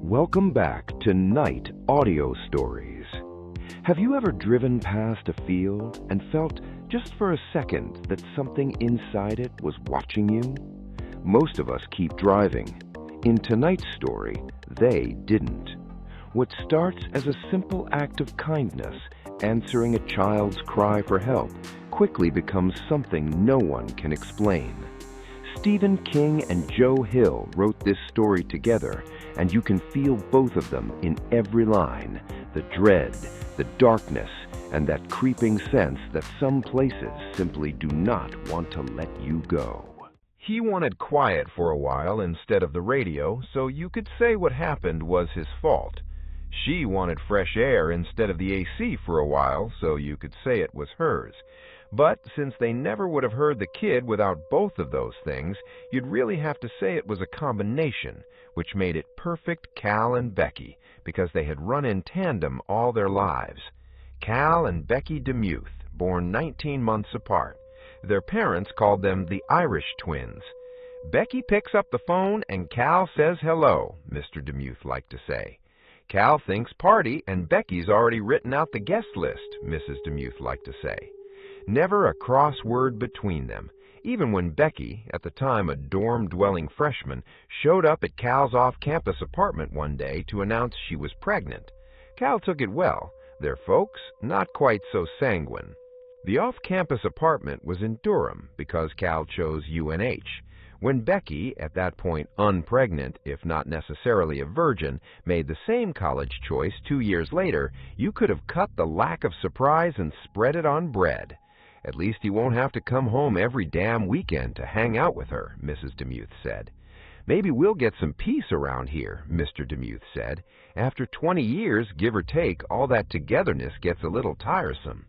Welcome back to Night Audio Stories. Have you ever driven past a field and felt just for a second that something inside it was watching you? Most of us keep driving. In tonight's story, they didn't. What starts as a simple act of kindness, answering a child's cry for help, quickly becomes something no one can explain. Stephen King and Joe Hill wrote this story together, and you can feel both of them in every line. The dread, the darkness, and that creeping sense that some places simply do not want to let you go. He wanted quiet for a while instead of the radio, so you could say what happened was his fault. She wanted fresh air instead of the AC for a while, so you could say it was hers. But since they never would have heard the kid without both of those things, you'd really have to say it was a combination, which made it perfect Cal and Becky, because they had run in tandem all their lives. Cal and Becky Demuth, born 19 months apart. Their parents called them the Irish twins. Becky picks up the phone and Cal says hello, Mr. Demuth liked to say. Cal thinks party and Becky's already written out the guest list, Mrs. Demuth liked to say. Never a cross word between them, even when Becky, at the time a dorm-dwelling freshman, showed up at Cal's off-campus apartment one day to announce she was pregnant. Cal took it well. Their folks, not quite so sanguine. The off-campus apartment was in Durham because Cal chose UNH. When Becky, at that point unpregnant, if not necessarily a virgin, made the same college choice 2 years later, you could have cut the lack of surprise and spread it on bread. At least he won't have to come home every damn weekend to hang out with her, Mrs. Demuth said. Maybe we'll get some peace around here, Mr. Demuth said. After 20 years, give or take, all that togetherness gets a little tiresome.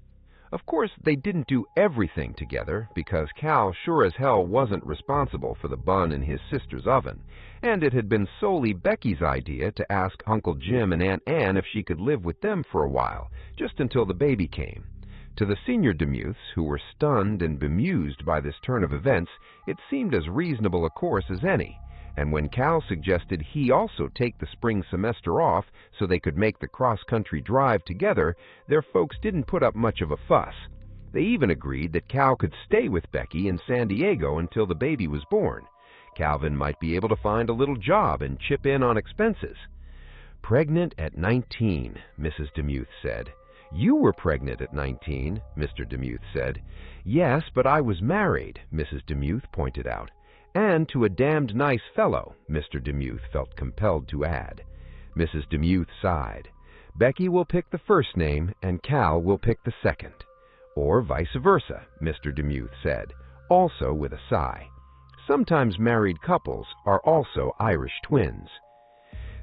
Of course, they didn't do everything together, because Cal sure as hell wasn't responsible for the bun in his sister's oven, and it had been solely Becky's idea to ask Uncle Jim and Aunt Ann if she could live with them for a while, just until the baby came. To the senior Demuths, who were stunned and bemused by this turn of events, it seemed as reasonable a course as any, and when Cal suggested he also take the spring semester off so they could make the cross-country drive together, their folks didn't put up much of a fuss. They even agreed that Cal could stay with Becky in San Diego until the baby was born. Calvin might be able to find a little job and chip in on expenses. Pregnant at 19, Mrs. Demuth said. You were pregnant at 19, Mr. Demuth said. Yes, but I was married, Mrs. Demuth pointed out. And to a damned nice fellow, Mr. Demuth felt compelled to add. Mrs. Demuth sighed. Becky will pick the first name, and Cal will pick the second. Or vice versa, Mr. Demuth said, also with a sigh. Sometimes married couples are also Irish twins.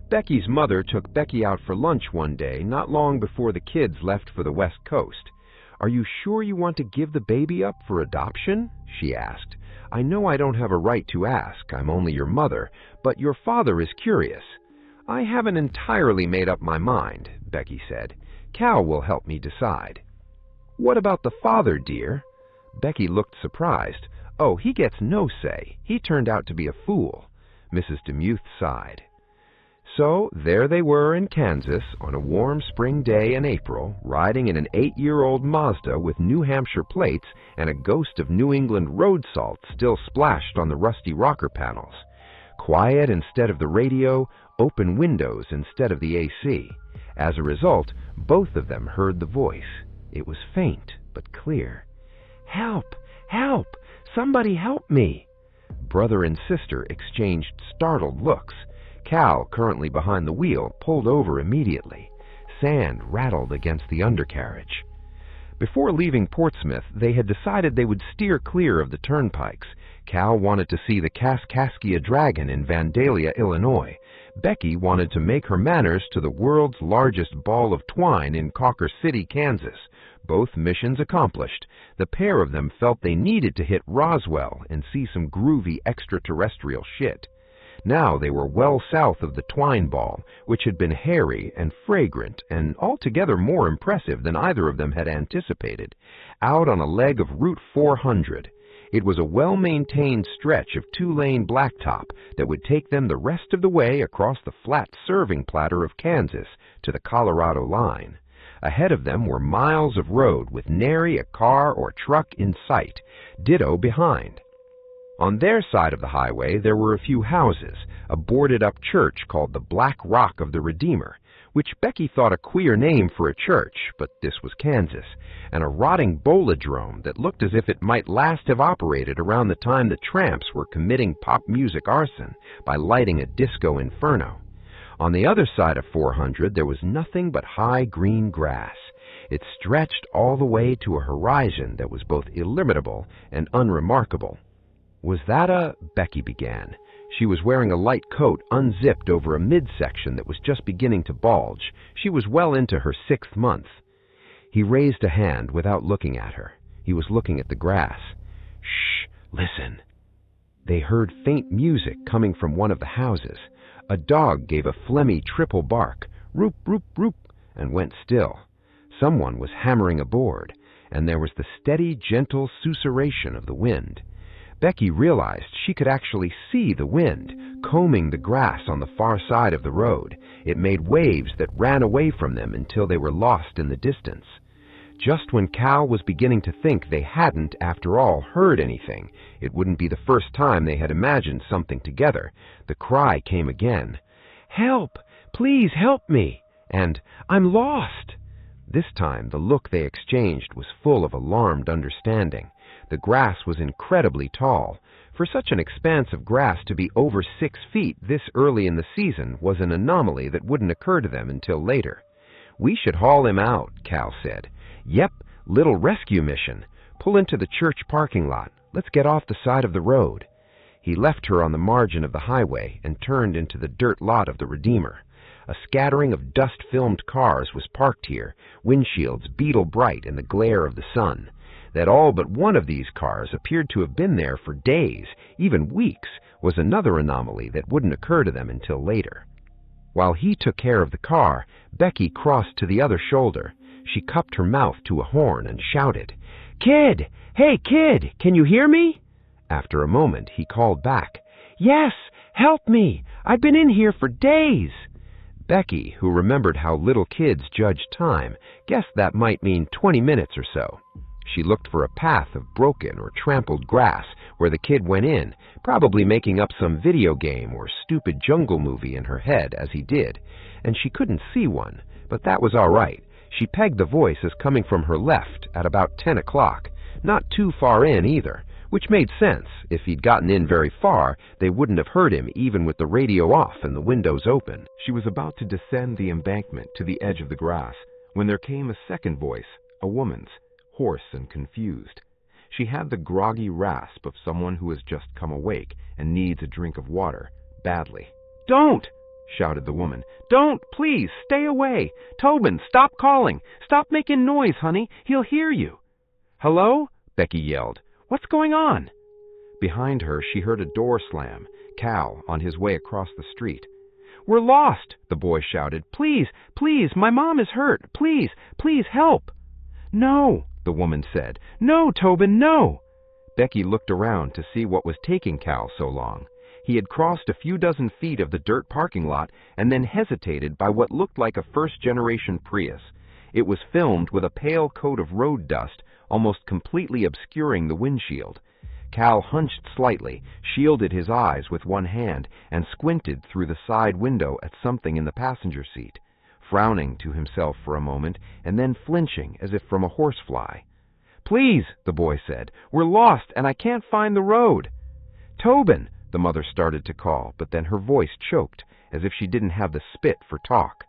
Becky's mother took Becky out for lunch one day not long before the kids left for the West Coast. Are you sure you want to give the baby up for adoption? She asked. I know I don't have a right to ask, I'm only your mother, but your father is curious. I haven't entirely made up my mind, Becky said. Cal will help me decide. What about the father, dear? Becky looked surprised. Oh, he gets no say. He turned out to be a fool. Mrs. Demuth sighed. So there they were in Kansas on a warm spring day in April, riding in an 8-year-old Mazda with New Hampshire plates and a ghost of New England road salt still splashed on the rusty rocker panels. Quiet instead of the radio, open windows instead of the AC. As a result, both of them heard the voice. It was faint but clear. Help! Help! Somebody help me! Brother and sister exchanged startled looks. Cal, currently behind the wheel, pulled over immediately. Sand rattled against the undercarriage. Before leaving Portsmouth, they had decided they would steer clear of the turnpikes. Cal wanted to see the Kaskaskia Dragon in Vandalia, Illinois. Becky wanted to make her manners to the world's largest ball of twine in Cawker City, Kansas. Both missions accomplished. The pair of them felt they needed to hit Roswell and see some groovy extraterrestrial shit. Now they were well south of the twine ball, which had been hairy and fragrant and altogether more impressive than either of them had anticipated, out on a leg of Route 400. It was a well-maintained stretch of two-lane blacktop that would take them the rest of the way across the flat serving platter of Kansas to the Colorado line. Ahead of them were miles of road with nary a car or truck in sight, ditto behind. On their side of the highway there were a few houses, a boarded-up church called the Black Rock of the Redeemer, which Becky thought a queer name for a church, but this was Kansas, and a rotting bolodrome that looked as if it might last have operated around the time the Tramps were committing pop music arson by lighting a disco inferno. On the other side of 400 there was nothing but high green grass. It stretched all the way to a horizon that was both illimitable and unremarkable. "Was that a—" Becky began. She was wearing a light coat unzipped over a midsection that was just beginning to bulge. She was well into her 6th month. He raised a hand without looking at her. He was looking at the grass. "Shh, listen." They heard faint music coming from one of the houses. A dog gave a phlegmy triple bark, roop, roop, roop, and went still. Someone was hammering a board, and there was the steady, gentle susurration of the wind. Becky realized she could actually see the wind combing the grass on the far side of the road. It made waves that ran away from them until they were lost in the distance. Just when Cal was beginning to think they hadn't, after all, heard anything, it wouldn't be the first time they had imagined something together, the cry came again. "Help! Please help me!" And "I'm lost!" This time the look they exchanged was full of alarmed understanding. The grass was incredibly tall. For such an expanse of grass to be over 6 feet this early in the season was an anomaly that wouldn't occur to them until later. "We should haul him out," Cal said. "Yep, little rescue mission. Pull into the church parking lot. Let's get off the side of the road." He left her on the margin of the highway and turned into the dirt lot of the Redeemer. A scattering of dust-filmed cars was parked here, windshields beetle bright in the glare of the sun. That all but one of these cars appeared to have been there for days, even weeks, was another anomaly that wouldn't occur to them until later. While he took care of the car, Becky crossed to the other shoulder. She cupped her mouth to a horn and shouted, "Kid! Hey, kid! Can you hear me?" After a moment, he called back, "Yes! Help me! I've been in here for days!" Becky, who remembered how little kids judged time, guessed that might mean 20 minutes or so. She looked for a path of broken or trampled grass where the kid went in, probably making up some video game or stupid jungle movie in her head as he did, and she couldn't see one, but that was all right. She pegged the voice as coming from her left at about 10 o'clock, not too far in either, which made sense. If he'd gotten in very far, they wouldn't have heard him even with the radio off and the windows open. She was about to descend the embankment to the edge of the grass when there came a second voice, a woman's, hoarse and confused. She had the groggy rasp of someone who has just come awake and needs a drink of water, badly. "Don't!" shouted the woman. "Don't! Please, stay away! Tobin, stop calling! Stop making noise, honey! He'll hear you!" "Hello?" Becky yelled. "What's going on?" Behind her, she heard a door slam, Cal on his way across the street. "We're lost!" the boy shouted. "Please, please, my mom is hurt! Please, please help!" "No!" the woman said. "No, Tobin, no!" Becky looked around to see what was taking Cal so long. He had crossed a few dozen feet of the dirt parking lot and then hesitated by what looked like a first-generation Prius. It was filmed with a pale coat of road dust almost completely obscuring the windshield. Cal hunched slightly, shielded his eyes with one hand, and squinted through the side window at something in the passenger seat, frowning to himself for a moment and then flinching as if from a horsefly. "Please," the boy said, "we're lost and I can't find the road." "Tobin," the mother started to call, but then her voice choked, as if she didn't have the spit for talk.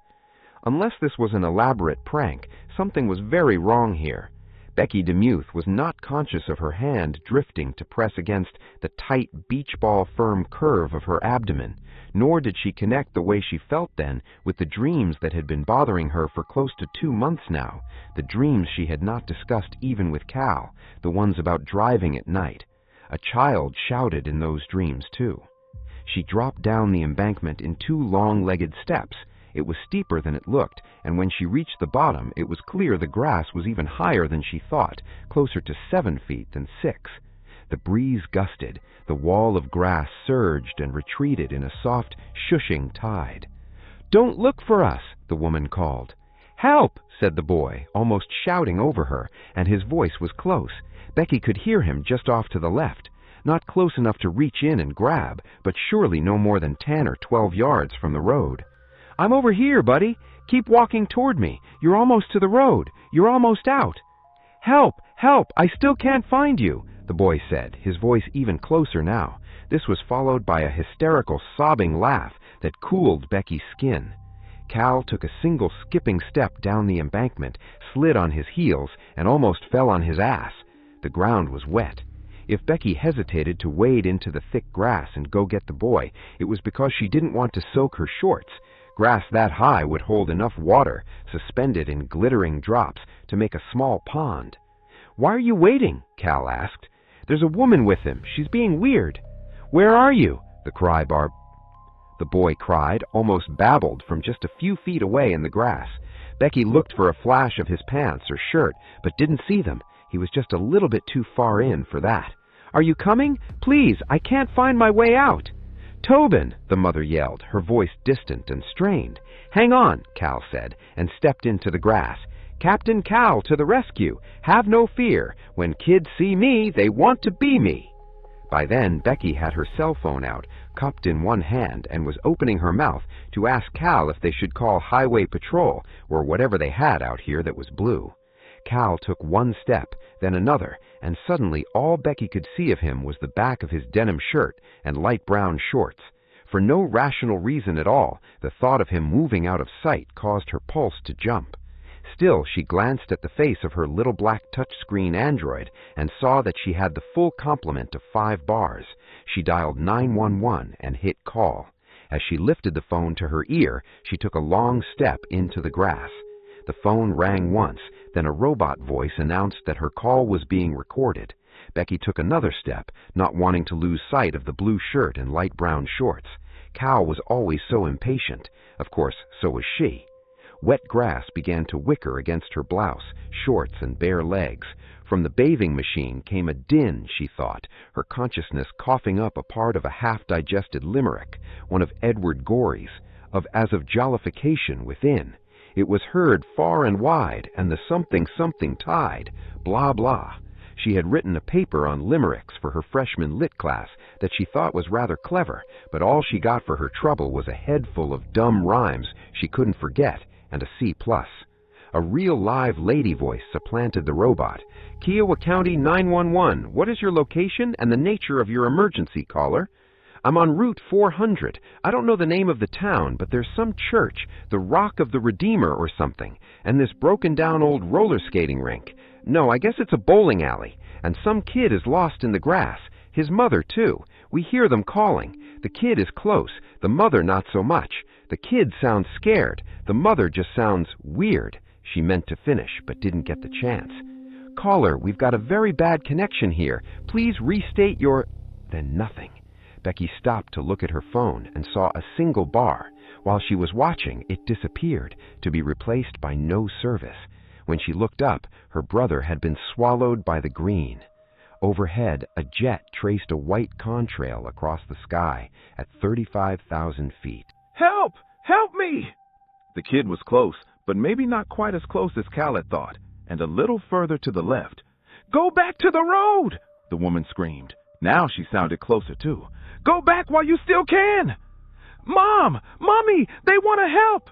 Unless this was an elaborate prank, something was very wrong here. Becky DeMuth was not conscious of her hand drifting to press against the tight beach-ball-firm curve of her abdomen, nor did she connect the way she felt then with the dreams that had been bothering her for close to 2 months now, the dreams she had not discussed even with Cal, the ones about driving at night. A child shouted in those dreams, too. She dropped down the embankment in 2 long-legged steps. It was steeper than it looked, and when she reached the bottom, it was clear the grass was even higher than she thought, closer to 7 feet than 6. The breeze gusted, the wall of grass surged and retreated in a soft, shushing tide. "Don't look for us," the woman called. "Help!" said the boy, almost shouting over her, and his voice was close. Becky could hear him just off to the left. Not close enough to reach in and grab, but surely no more than 10 or 12 yards from the road. "I'm over here, buddy. Keep walking toward me. You're almost to the road. You're almost out." "Help! Help! I still can't find you," the boy said, his voice even closer now. This was followed by a hysterical sobbing laugh that cooled Becky's skin. Cal took a single skipping step down the embankment, slid on his heels, and almost fell on his ass. The ground was wet. If Becky hesitated to wade into the thick grass and go get the boy, it was because she didn't want to soak her shorts. Grass that high would hold enough water, suspended in glittering drops, to make a small pond. "Why are you waiting?" Cal asked. "There's a woman with him. She's being weird." "Where are you?" The boy cried, almost babbled, from just a few feet away in the grass. Becky looked for a flash of his pants or shirt, but didn't see them. He was just a little bit too far in for that. "Are you coming? Please, I can't find my way out." "Tobin!" the mother yelled, her voice distant and strained. "Hang on," Cal said, and stepped into the grass. "Captain Cal to the rescue. Have no fear. When kids see me, they want to be me." By then, Becky had her cell phone out, cupped in one hand, and was opening her mouth to ask Cal if they should call Highway Patrol, or whatever they had out here that was blue. Cal took one step, then another, and suddenly all Becky could see of him was the back of his denim shirt and light brown shorts. For no rational reason at all, the thought of him moving out of sight caused her pulse to jump. Still, she glanced at the face of her little black touchscreen android and saw that she had the full complement of 5 bars. She dialed 911 and hit call. As she lifted the phone to her ear, she took a long step into the grass. The phone rang once, then a robot voice announced that her call was being recorded. Becky took another step, not wanting to lose sight of the blue shirt and light brown shorts. Cal was always so impatient. Of course, so was she. Wet grass began to wicker against her blouse, shorts, and bare legs. From the bathing machine came a din, she thought, her consciousness coughing up a part of a half-digested limerick, one of Edward Gorey's, as of jollification within. It was heard far and wide, and the something tide, blah blah. She had written a paper on limericks for her freshman lit class that she thought was rather clever, but all she got for her trouble was a head full of dumb rhymes she couldn't forget, and a C+. A real live lady voice supplanted the robot. "Kiowa County 911, what is your location and the nature of your emergency, caller?" "I'm on Route 400. I don't know the name of the town, but there's some church, the Rock of the Redeemer or something, and this broken-down old roller skating rink. No, I guess it's a bowling alley, and some kid is lost in the grass. His mother, too. We hear them calling. The kid is close, the mother not so much. The kid sounds scared. The mother just sounds weird." She meant to finish, but didn't get the chance. "Caller, we've got a very bad connection here. Please restate your—" Then nothing. Becky stopped to look at her phone and saw a single bar. While she was watching, it disappeared, to be replaced by no service. When she looked up, her brother had been swallowed by the green. Overhead, a jet traced a white contrail across the sky at 35,000 feet. "Help! Help me!" The kid was close, but maybe not quite as close as Cal had thought, and a little further to the left. "Go back to the road!" the woman screamed. Now she sounded closer, too. "Go back while you still can!" "Mom! Mommy! They want to help!"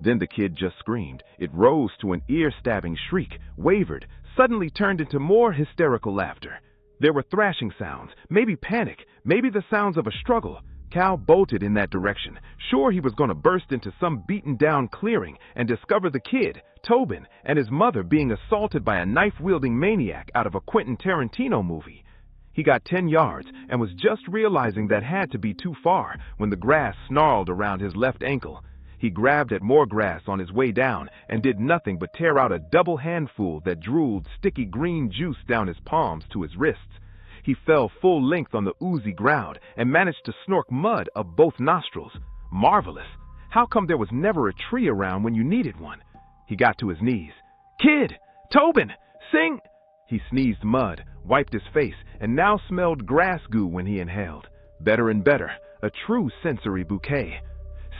Then the kid just screamed. It rose to an ear-stabbing shriek, wavered, suddenly turned into more hysterical laughter. There were thrashing sounds, maybe panic, maybe the sounds of a struggle. Cal bolted in that direction, sure he was going to burst into some beaten-down clearing and discover the kid, Tobin, and his mother being assaulted by a knife-wielding maniac out of a Quentin Tarantino movie. He got 10 yards and was just realizing that had to be too far when the grass snarled around his left ankle. He grabbed at more grass on his way down and did nothing but tear out a double handful that drooled sticky green juice down his palms to his wrists. He fell full length on the oozy ground and managed to snork mud up both nostrils. Marvelous! How come there was never a tree around when you needed one? He got to his knees. "Kid! Tobin! Sing!" He sneezed mud, wiped his face, and now smelled grass goo when he inhaled. Better and better, a true sensory bouquet.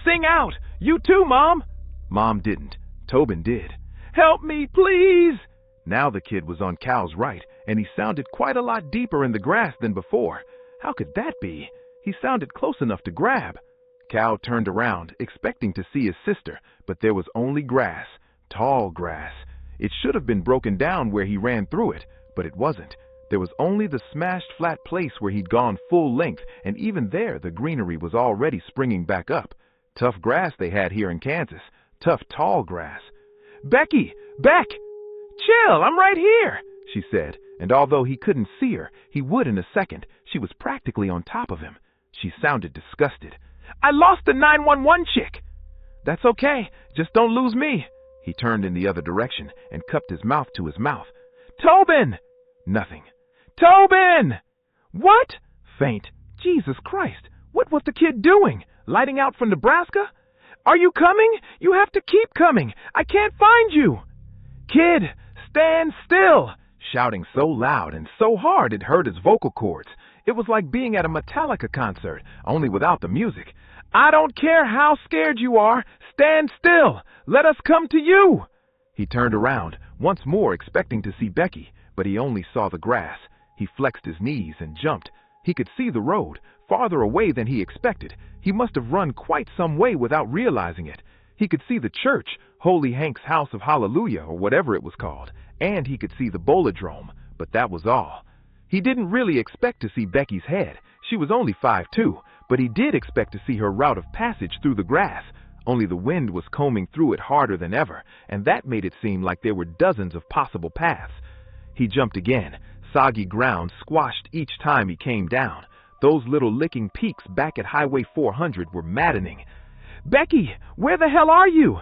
"Sing out! You too, Mom!" Mom didn't. Tobin did. "Help me, please!" Now the kid was on Cal's right, and he sounded quite a lot deeper in the grass than before. How could that be? He sounded close enough to grab. Cal turned around, expecting to see his sister, but there was only grass, tall grass. It should have been broken down where he ran through it, but it wasn't. There was only the smashed flat place where he'd gone full length, and even there the greenery was already springing back up. Tough grass they had here in Kansas. Tough, tall grass. "Becky! Beck! Chill, I'm right here," she said, and although he couldn't see her, he would in a second. She was practically on top of him. She sounded disgusted. "I lost the 911 chick." "That's okay, just don't lose me." He turned in the other direction and cupped his mouth to his mouth. "Tobin!" Nothing. "Tobin!" "What?" Faint. Jesus Christ, what was the kid doing? Lighting out from Nebraska? "Are you coming? You have to keep coming. I can't find you." "Kid, stand still!" Shouting so loud and so hard it hurt his vocal cords. It was like being at a Metallica concert, only without the music. "I don't care how scared you are. Stand still. Let us come to you." He turned around, once more expecting to see Becky, but he only saw the grass. He flexed his knees and jumped. He could see the road, farther away than he expected. He must have run quite some way without realizing it. He could see the church, Holy Hank's House of Hallelujah, or whatever it was called, and he could see the Bolodrome, but that was all. He didn't really expect to see Becky's head. She was only 5'2", but he did expect to see her route of passage through the grass, only the wind was combing through it harder than ever, and that made it seem like there were dozens of possible paths. He jumped again. Soggy ground squashed each time he came down. Those little licking peaks back at Highway 400 were maddening. "Becky, where the hell are you?"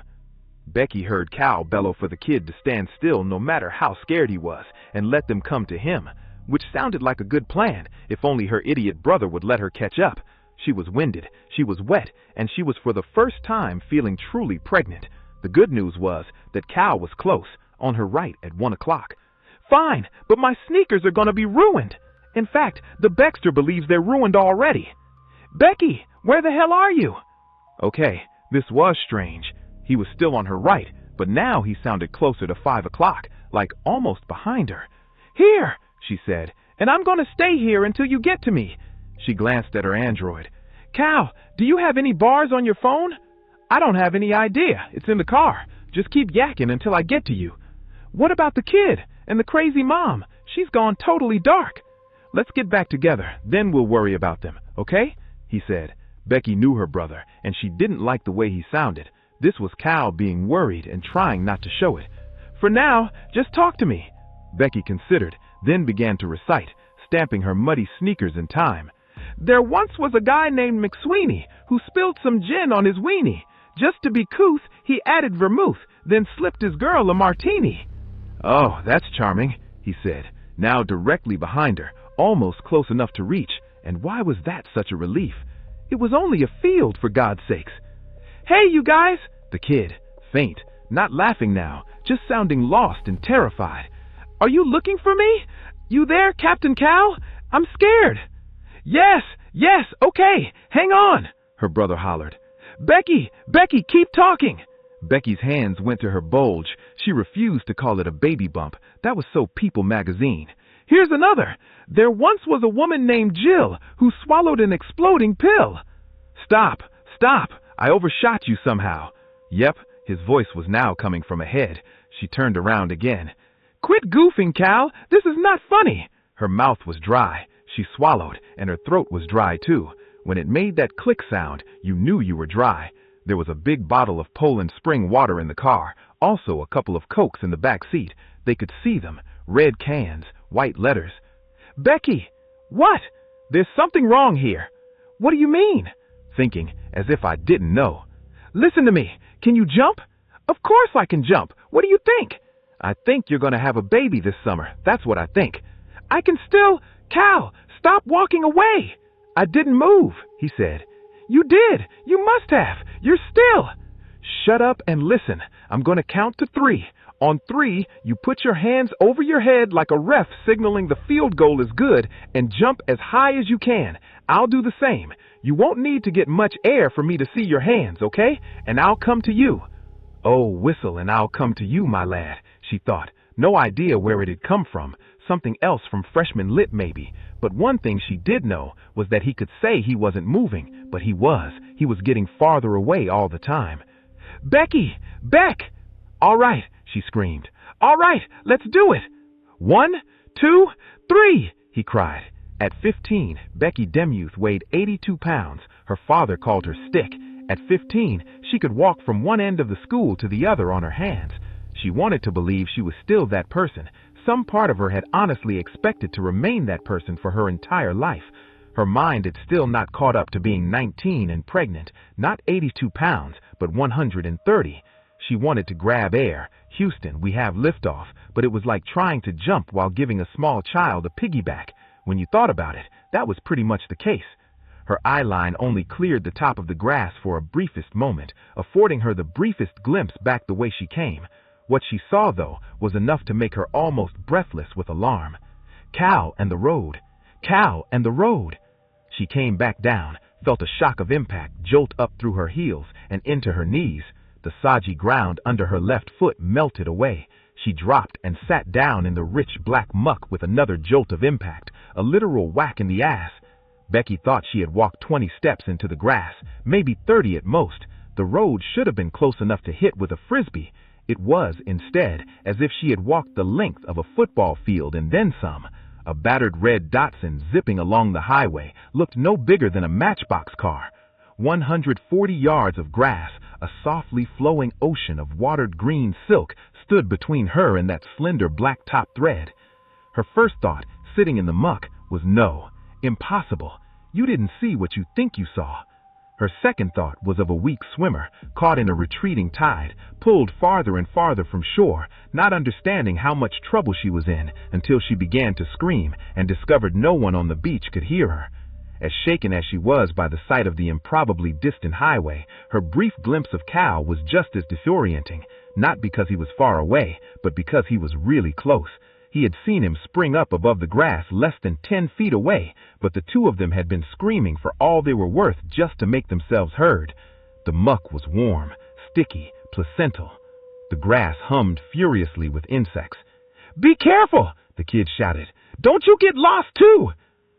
Becky heard Cal bellow for the kid to stand still no matter how scared he was, and let them come to him, which sounded like a good plan, if only her idiot brother would let her catch up. She was winded, she was wet, and she was for the first time feeling truly pregnant. The good news was that Cal was close, on her right at 1 o'clock. "Fine, but my sneakers are going to be ruined. In fact, the Baxter believes they're ruined already." "Becky, where the hell are you?" Okay, this was strange. He was still on her right, but now he sounded closer to 5 o'clock, like almost behind her. "Here," she said, "and I'm going to stay here until you get to me." She glanced at her android. "Cal, do you have any bars on your phone?" "I don't have any idea. It's in the car. Just keep yakking until I get to you." "What about the kid and the crazy mom? She's gone totally dark." "Let's get back together, then we'll worry about them, okay?" he said. Becky knew her brother, and she didn't like the way he sounded. This was Cal being worried and trying not to show it. "For now, just talk to me." Becky considered, then began to recite, stamping her muddy sneakers in time. "There once was a guy named McSweeney who spilled some gin on his weenie. Just to be couth, he added vermouth, then slipped his girl a martini." "Oh, that's charming," he said, now directly behind her, almost close enough to reach. And why was that such a relief? It was only a field, for God's sakes. "Hey, you guys!" The kid, faint, not laughing now, just sounding lost and terrified. "Are you looking for me? You there, Captain Cal? I'm scared." Yes, okay, hang on," her brother hollered. Becky, keep talking." Becky's hands went to her bulge. She refused to call it a baby bump. That was so People magazine. "Here's another. There once was a woman named Jill who swallowed an exploding pill." Stop. I overshot you somehow." Yep, his voice was now coming from ahead. She turned around again. "Quit goofing, Cal. This is not funny." Her mouth was dry. She swallowed, and her throat was dry too. When it made that click sound, you knew you were dry. There was a big bottle of Poland Spring water in the car, also a couple of Cokes in the back seat. They could see them, red cans, white letters. "Becky!" "What?" "There's something wrong here." "What do you mean?" Thinking, as if I didn't know. "Listen to me. Can you jump?" "Of course I can jump. What do you think?" "I think you're going to have a baby this summer. That's what I think." "I can still—" "Cal, stop walking away." "I didn't move," he said. "You did. You must have. You're still." "Shut up and listen. I'm going to count to 3. On 3, you put your hands over your head like a ref signaling the field goal is good and jump as high as you can. I'll do the same. You won't need to get much air for me to see your hands, okay? And I'll come to you. Oh, whistle and I'll come to you, my lad, she thought. No idea where it had come from. Something else from freshman lit maybe. But one thing she did know was that he could say he wasn't moving, but he was. He was getting farther away all the time. Becky! Beck! All right, she screamed. All right, let's do it. 1, 2, 3, he cried. At 15, Becky Demuth weighed 82 pounds. Her father called her Stick. At 15, she could walk from one end of the school to the other on her hands. She wanted to believe she was still that person. Some part of her had honestly expected to remain that person for her entire life. Her mind had still not caught up to being 19 and pregnant, not 82 pounds, but 130. She wanted to grab air. Houston, we have liftoff, but it was like trying to jump while giving a small child a piggyback. When you thought about it, that was pretty much the case. Her eye line only cleared the top of the grass for a briefest moment, affording her the briefest glimpse back the way she came. What she saw, though, was enough to make her almost breathless with alarm. Cal and the road. Cal and the road. She came back down, felt a shock of impact jolt up through her heels and into her knees. The soggy ground under her left foot melted away. She dropped and sat down in the rich black muck with another jolt of impact, a literal whack in the ass. Becky thought she had walked 20 steps into the grass, maybe 30 at most. The road should have been close enough to hit with a frisbee. It was, instead, as if she had walked the length of a football field and then some. A battered red Datsun zipping along the highway looked no bigger than a matchbox car. 140 yards of grass, a softly flowing ocean of watered green silk, stood between her and that slender black top thread. Her first thought, sitting in the muck, was no, impossible. You didn't see what you think you saw. Her second thought was of a weak swimmer, caught in a retreating tide, pulled farther and farther from shore, not understanding how much trouble she was in until she began to scream and discovered no one on the beach could hear her. As shaken as she was by the sight of the improbably distant highway, her brief glimpse of Cal was just as disorienting, not because he was far away, but because he was really close. He had seen him spring up above the grass less than 10 feet away, but the two of them had been screaming for all they were worth just to make themselves heard. The muck was warm, sticky, placental. The grass hummed furiously with insects. "Be careful!" the kid shouted. "Don't you get lost too!"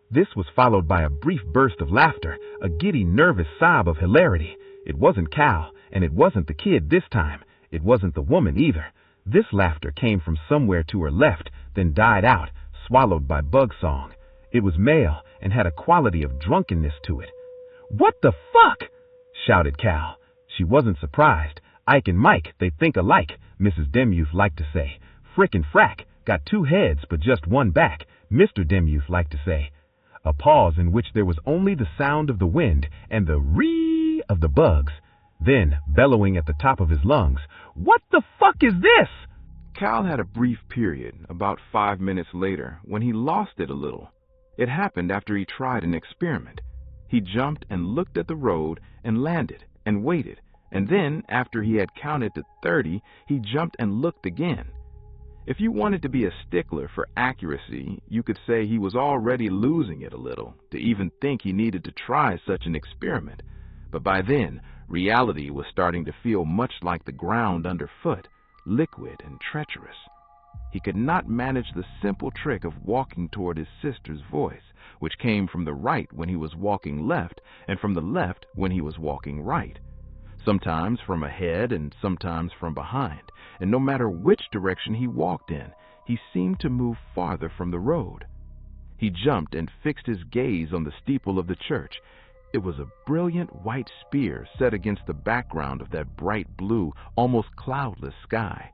This was followed by a brief burst of laughter, a giddy, nervous sob of hilarity. It wasn't Cal, and it wasn't the kid this time. It wasn't the woman either. This laughter came from somewhere to her left, then died out, swallowed by bug song. It was male and had a quality of drunkenness to it. "What the fuck?" shouted Cal. She wasn't surprised. Ike and Mike, they think alike, Mrs. Demuth liked to say. Frick and Frack, got two heads but just one back, Mr. Demuth liked to say. A pause in which there was only the sound of the wind and the ree of the bugs. Then, bellowing at the top of his lungs, "What the fuck is this?" Cal had a brief period, about 5 minutes later, when he lost it a little. It happened after he tried an experiment. He jumped and looked at the road and landed and waited, and then, after he had counted to 30, he jumped and looked again. If you wanted to be a stickler for accuracy, you could say he was already losing it a little to even think he needed to try such an experiment. But by then, reality was starting to feel much like the ground underfoot, liquid and treacherous. He could not manage the simple trick of walking toward his sister's voice, which came from the right when he was walking left and from the left when he was walking right. Sometimes from ahead and sometimes from behind, and no matter which direction he walked in, he seemed to move farther from the road. He jumped and fixed his gaze on the steeple of the church. It was a brilliant white spear set against the background of that bright blue, almost cloudless sky.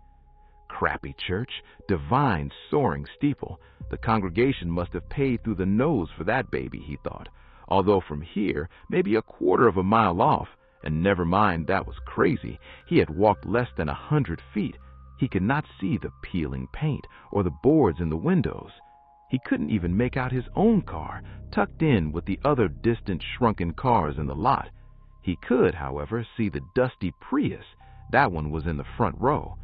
Crappy church, divine soaring steeple. The congregation must have paid through the nose for that baby, he thought, although from here, maybe a quarter of a mile off, and never mind that was crazy, he had walked less than 100 feet. He could not see the peeling paint or the boards in the windows. He couldn't even make out his own car, tucked in with the other distant shrunken cars in the lot. He could, however, see the dusty Prius. That one was in the front row.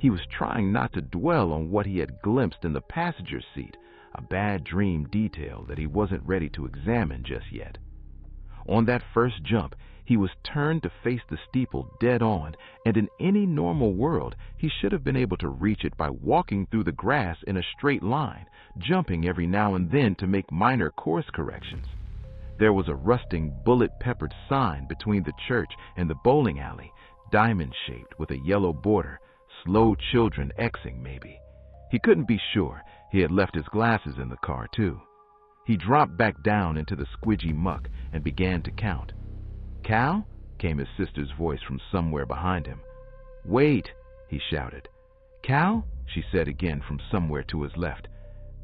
He was trying not to dwell on what he had glimpsed in the passenger seat, a bad dream detail that he wasn't ready to examine just yet. On that first jump, he was turned to face the steeple dead on, and in any normal world, he should have been able to reach it by walking through the grass in a straight line, jumping every now and then to make minor course corrections. There was a rusting, bullet-peppered sign between the church and the bowling alley, diamond-shaped with a yellow border, slow children Xing maybe. He couldn't be sure. He had left his glasses in the car, too. He dropped back down into the squidgy muck and began to count. "Cal?" came his sister's voice from somewhere behind him. "Wait," he shouted. "Cal?" she said again from somewhere to his left.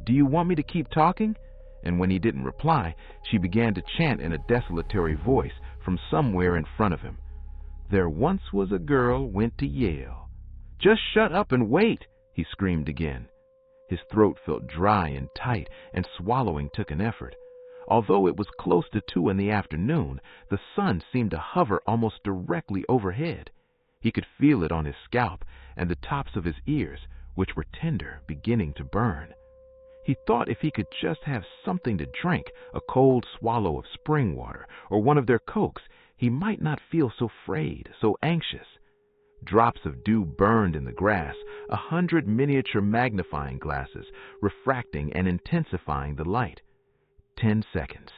"Do you want me to keep talking?" And when he didn't reply, she began to chant in a desultory voice from somewhere in front of him. "There once was a girl went to Yale." "Just shut up and wait," he screamed again. His throat felt dry and tight, and swallowing took an effort. Although it was close to 2 in the afternoon, the sun seemed to hover almost directly overhead. He could feel it on his scalp and the tops of his ears, which were tender, beginning to burn. He thought if he could just have something to drink, a cold swallow of spring water or one of their Cokes, he might not feel so frayed, so anxious. Drops of dew burned in the grass, 100 miniature magnifying glasses, refracting and intensifying the light. 10 seconds.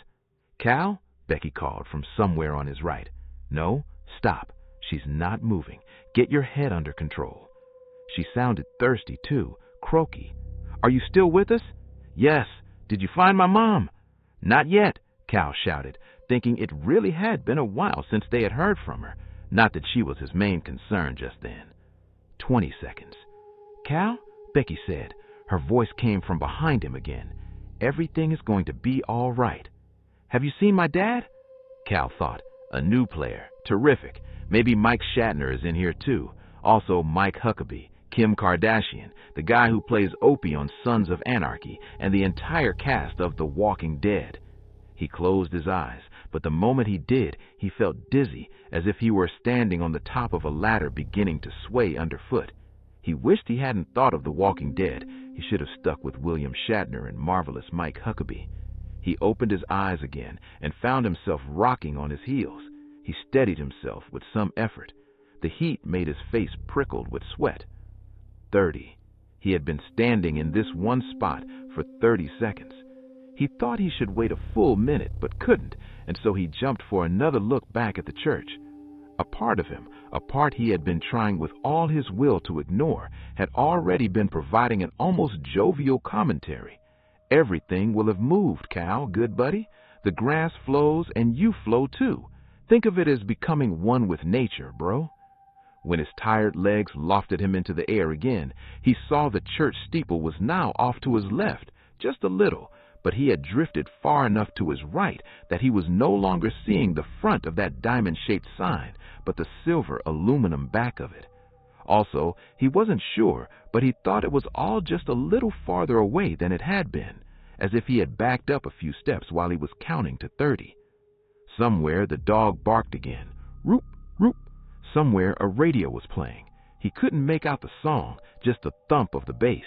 "Cal?" Becky called from somewhere on his right. "No, stop. She's not moving. Get your head under control." She sounded thirsty, too, croaky. "Are you still with us?" "Yes. Did you find my mom?" "Not yet," Cal shouted, thinking it really had been a while since they had heard from her. Not that she was his main concern just then. 20 seconds. "Cal?" Becky said. Her voice came from behind him again. "Everything is going to be all right." "Have you seen my dad?" Cal thought. A new player. Terrific. Maybe Mike Shatner is in here too. Also Mike Huckabee, Kim Kardashian, the guy who plays Opie on Sons of Anarchy, and the entire cast of The Walking Dead. He closed his eyes, but the moment he did, he felt dizzy, as if he were standing on the top of a ladder beginning to sway underfoot. He wished he hadn't thought of The Walking Dead. He should have stuck with William Shatner and Marvelous Mike Huckabee. He opened his eyes again and found himself rocking on his heels. He steadied himself with some effort. The heat made his face prickled with sweat. 30. He had been standing in this one spot for 30 seconds. He thought he should wait a full minute, but couldn't, and so he jumped for another look back at the church. A part of him, a part he had been trying with all his will to ignore, had already been providing an almost jovial commentary. "Everything will have moved, Cal, good buddy. The grass flows and you flow too. Think of it as becoming one with nature, bro." When his tired legs lofted him into the air again, he saw the church steeple was now off to his left, just a little, but he had drifted far enough to his right that he was no longer seeing the front of that diamond-shaped sign, but the silver aluminum back of it. Also, he wasn't sure, but he thought it was all just a little farther away than it had been, as if he had backed up a few steps while he was counting to 30. Somewhere the dog barked again. Roop, roop. Somewhere a radio was playing. He couldn't make out the song, just the thump of the bass.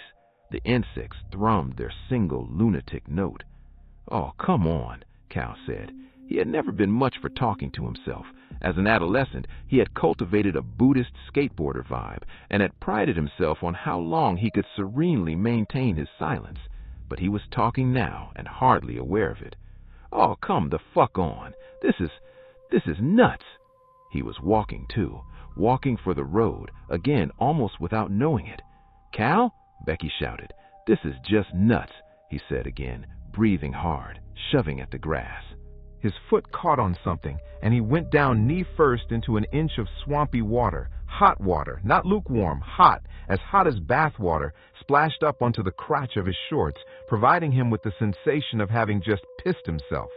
The insects thrummed their single lunatic note. "Oh, come on," Cal said. He had never been much for talking to himself. As an adolescent, he had cultivated a Buddhist skateboarder vibe and had prided himself on how long he could serenely maintain his silence. But he was talking now and hardly aware of it. "Oh, come the fuck on. This is nuts." He was walking too, walking for the road, again almost without knowing it. "Cal?" Becky shouted. "This is just nuts," he said again, breathing hard, shoving at the grass. His foot caught on something, and he went down knee first into an inch of swampy water, hot water, not lukewarm, hot as bath water, splashed up onto the crotch of his shorts, providing him with the sensation of having just pissed himself.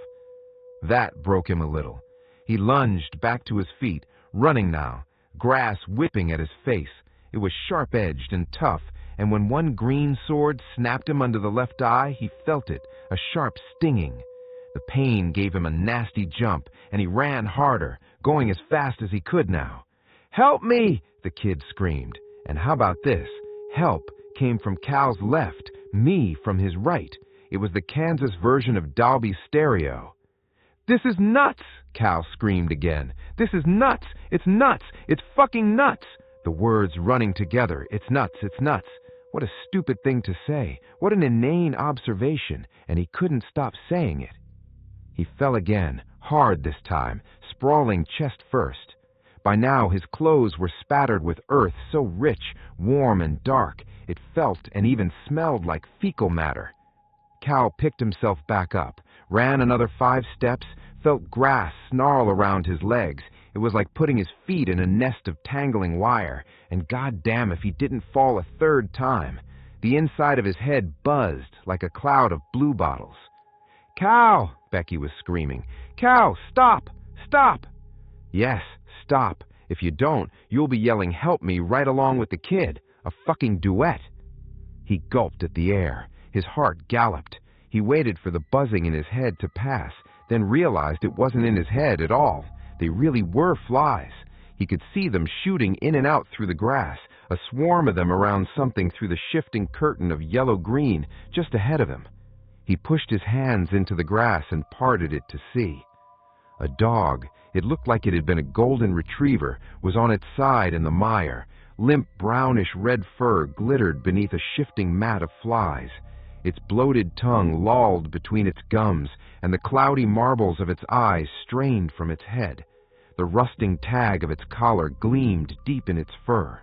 That broke him a little. He lunged back to his feet, running now, grass whipping at his face. It was sharp-edged and tough, and when one green sword snapped him under the left eye, he felt it, a sharp stinging. The pain gave him a nasty jump, and he ran harder, going as fast as he could now. "Help me!" the kid screamed, And how about this? Help came from Cal's left, me from his right. It was the Kansas version of Dolby's stereo. "This is nuts!" Cal screamed again. "This is nuts! It's nuts! It's fucking nuts!" The words running together. It's nuts! It's nuts! What a stupid thing to say. What an inane observation, and he couldn't stop saying it. He fell again, hard this time, sprawling chest first. By now his clothes were spattered with earth so rich, warm, and dark, it felt and even smelled like fecal matter. Cal picked himself back up, ran another 5 steps, felt grass snarl around his legs. It was like putting his feet in a nest of tangling wire, and goddamn if he didn't fall a 3rd time. The inside of his head buzzed like a cloud of blue bottles. "Cal!" Becky was screaming. "Cal, stop! Stop!" "Yes, stop. If you don't, you'll be yelling 'help me' right along with the kid. A fucking duet." He gulped at the air. His heart galloped. He waited for the buzzing in his head to pass, then realized it wasn't in his head at all. They really were flies. He could see them shooting in and out through the grass, a swarm of them around something through the shifting curtain of yellow-green just ahead of him. He pushed his hands into the grass and parted it to see. A dog, it looked like it had been a golden retriever, was on its side in the mire. Limp brownish-red fur glittered beneath a shifting mat of flies. Its bloated tongue lolled between its gums, and the cloudy marbles of its eyes strained from its head. The rusting tag of its collar gleamed deep in its fur.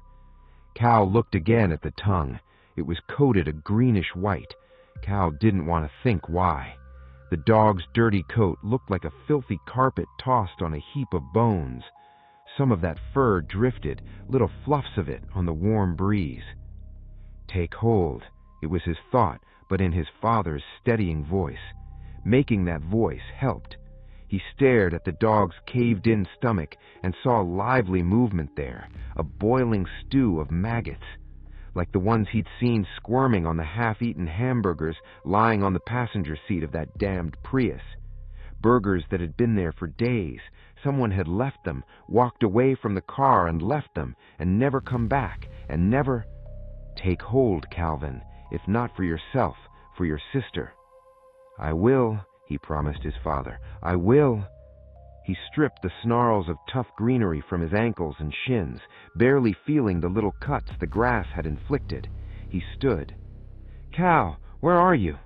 Cal looked again at the tongue. It was coated a greenish-white. Cal didn't want to think why. The dog's dirty coat looked like a filthy carpet tossed on a heap of bones. Some of that fur drifted, little fluffs of it, on the warm breeze. "Take hold," it was his thought, but in his father's steadying voice. Making that voice helped. He stared at the dog's caved-in stomach and saw lively movement there, a boiling stew of maggots, like the ones he'd seen squirming on the half-eaten hamburgers lying on the passenger seat of that damned Prius. Burgers that had been there for days. Someone had left them, walked away from the car and left them, and never come back, and never... "Take hold, Calvin, if not for yourself, for your sister." "I will," he promised his father. "I will." He stripped the snarls of tough greenery from his ankles and shins, barely feeling the little cuts the grass had inflicted. He stood. "Cal, where are you?"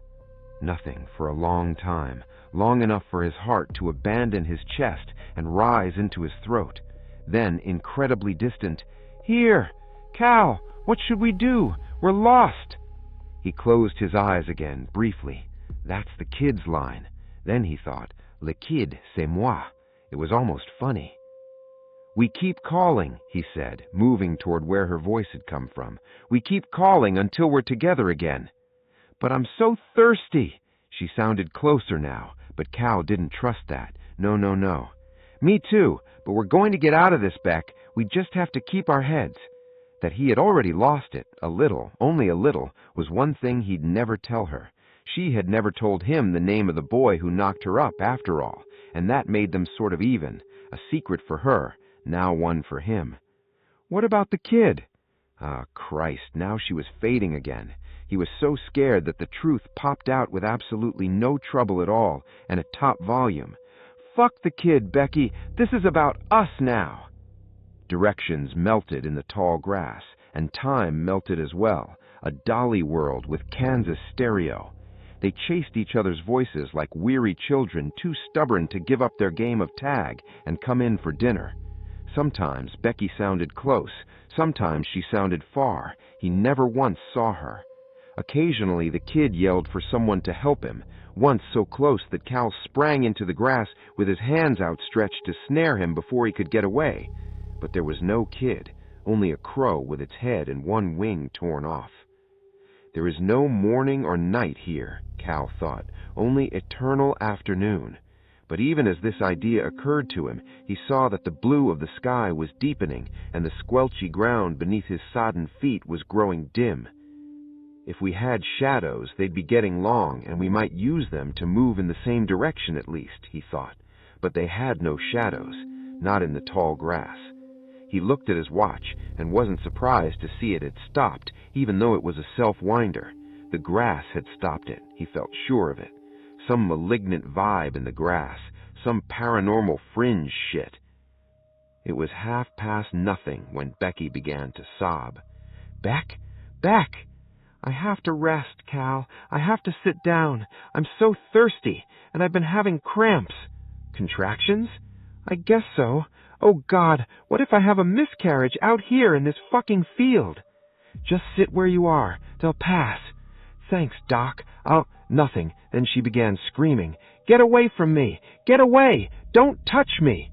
Nothing for a long time, long enough for his heart to abandon his chest and rise into his throat. Then, incredibly distant, "Here! Cal, what should we do? We're lost!" He closed his eyes again, briefly. That's the kid's line. Then he thought, "Le kid, c'est moi." It was almost funny. "We keep calling," he said, moving toward where her voice had come from. "We keep calling until we're together again." "But I'm so thirsty." She sounded closer now, but Cal didn't trust that. No, no, no. "Me too, but we're going to get out of this, Beck. We just have to keep our heads." That he had already lost it, a little, only a little, was one thing he'd never tell her. She had never told him the name of the boy who knocked her up, after all, and that made them sort of even, a secret for her, now one for him. What about the kid? Ah, Christ, now she was fading again. He was so scared that the truth popped out with absolutely no trouble at all, and at top volume. "Fuck the kid, Becky. This is about us now." Directions melted in the tall grass, and time melted as well, a dolly world with Kansas stereo. They chased each other's voices like weary children too stubborn to give up their game of tag and come in for dinner. Sometimes Becky sounded close, sometimes she sounded far. He never once saw her. Occasionally the kid yelled for someone to help him, once so close that Cal sprang into the grass with his hands outstretched to snare him before he could get away. But there was no kid, only a crow with its head and one wing torn off. There is no morning or night here, Cal thought, only eternal afternoon. But even as this idea occurred to him, he saw that the blue of the sky was deepening and the squelchy ground beneath his sodden feet was growing dim. If we had shadows, they'd be getting long, and we might use them to move in the same direction at least, he thought. But they had no shadows, not in the tall grass. He looked at his watch and wasn't surprised to see it had stopped, even though it was a self-winder. The grass had stopped it, he felt sure of it. Some malignant vibe in the grass, some paranormal fringe shit. It was nothing when Becky began to sob. "Beck? Beck! I have to rest, Cal. I have to sit down. I'm so thirsty, and I've been having cramps." "Contractions?" "I guess so. Oh, God, what if I have a miscarriage out here in this fucking field?" "Just sit where you are. They'll pass." "Thanks, Doc. Nothing." Then she began screaming, "Get away from me! Get away! Don't touch me!"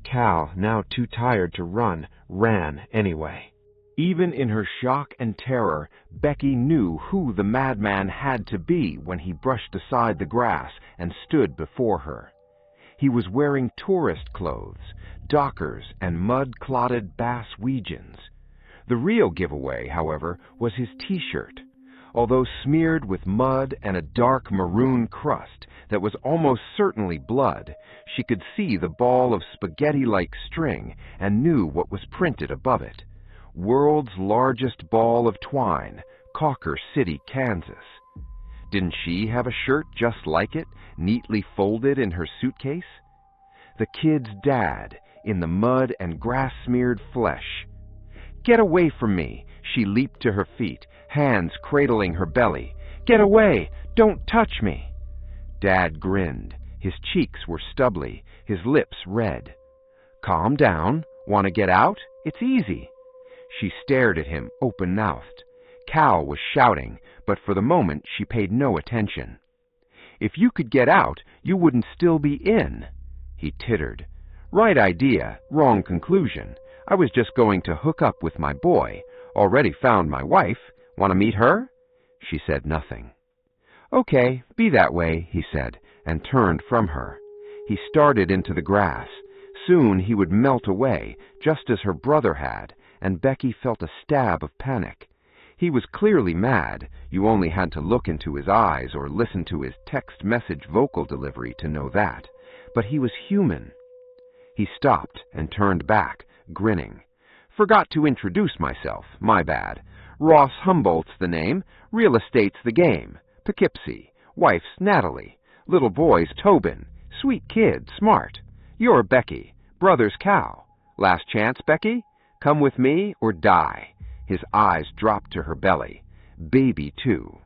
Cal, now too tired to run, ran anyway. Even in her shock and terror, Becky knew who the madman had to be when he brushed aside the grass and stood before her. He was wearing tourist clothes, dockers and mud-clotted Bass-Weegians. The real giveaway, however, was his T-shirt. Although smeared with mud and a dark maroon crust that was almost certainly blood, she could see the ball of spaghetti-like string and knew what was printed above it. "World's largest ball of twine, Cawker City, Kansas." Didn't she have a shirt just like it, neatly folded in her suitcase? The kid's dad, in the mud and grass-smeared flesh. "Get away from me!" She leaped to her feet, hands cradling her belly. "Get away! Don't touch me!" Dad grinned. His cheeks were stubbly, his lips red. "Calm down. Want to get out? It's easy." She stared at him, open-mouthed. Cal was shouting, but for the moment she paid no attention. "If you could get out, you wouldn't still be in." He tittered. "Right idea, wrong conclusion. I was just going to hook up with my boy. Already found my wife. Want to meet her?" She said nothing. "Okay, be that way," he said, and turned from her. He started into the grass. Soon he would melt away, just as her brother had, and Becky felt a stab of panic. He was clearly mad. You only had to look into his eyes or listen to his text message vocal delivery to know that. But he was human. He stopped and turned back, grinning. "Forgot to introduce myself. My bad. Ross Humboldt's the name. Real estate's the game. Poughkeepsie. Wife's Natalie. Little boy's Tobin. Sweet kid, smart. You're Becky. Brother's Cal. Last chance, Becky? Come with me or die." His eyes dropped to her belly. "Baby, too."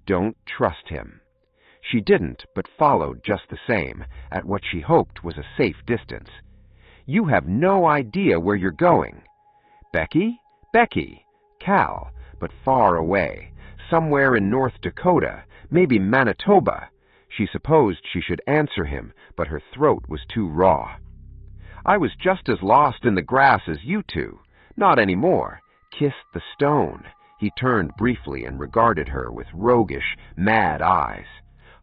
Don't trust him. She didn't, but followed just the same, at what she hoped was a safe distance. "You have no idea where you're going." "Becky? Becky." Cal, but far away, somewhere in North Dakota, maybe Manitoba. She supposed she should answer him, but her throat was too raw. "I was just as lost in the grass as you two. Not anymore. Kissed the stone." He turned briefly and regarded her with roguish, mad eyes.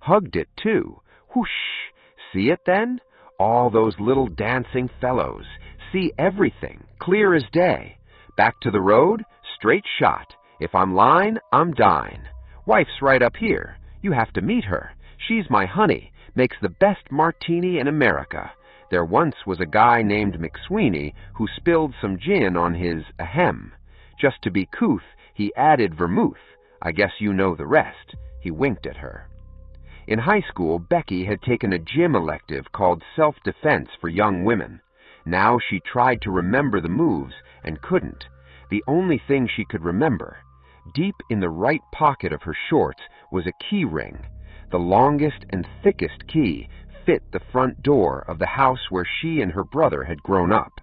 "Hugged it, too. Whoosh! See it then? All those little dancing fellows. See everything, clear as day. Back to the road, straight shot. If I'm lying, I'm dying. Wife's right up here. You have to meet her. She's my honey, makes the best martini in America. There once was a guy named McSweeney who spilled some gin on his ahem. Just to be couth, he added vermouth. I guess you know the rest." He winked at her. In high school, Becky had taken a gym elective called Self-Defense for Young Women. Now she tried to remember the moves and couldn't. The only thing she could remember. Deep in the right pocket of her shorts was a key ring. The longest and thickest key fit the front door of the house where she and her brother had grown up.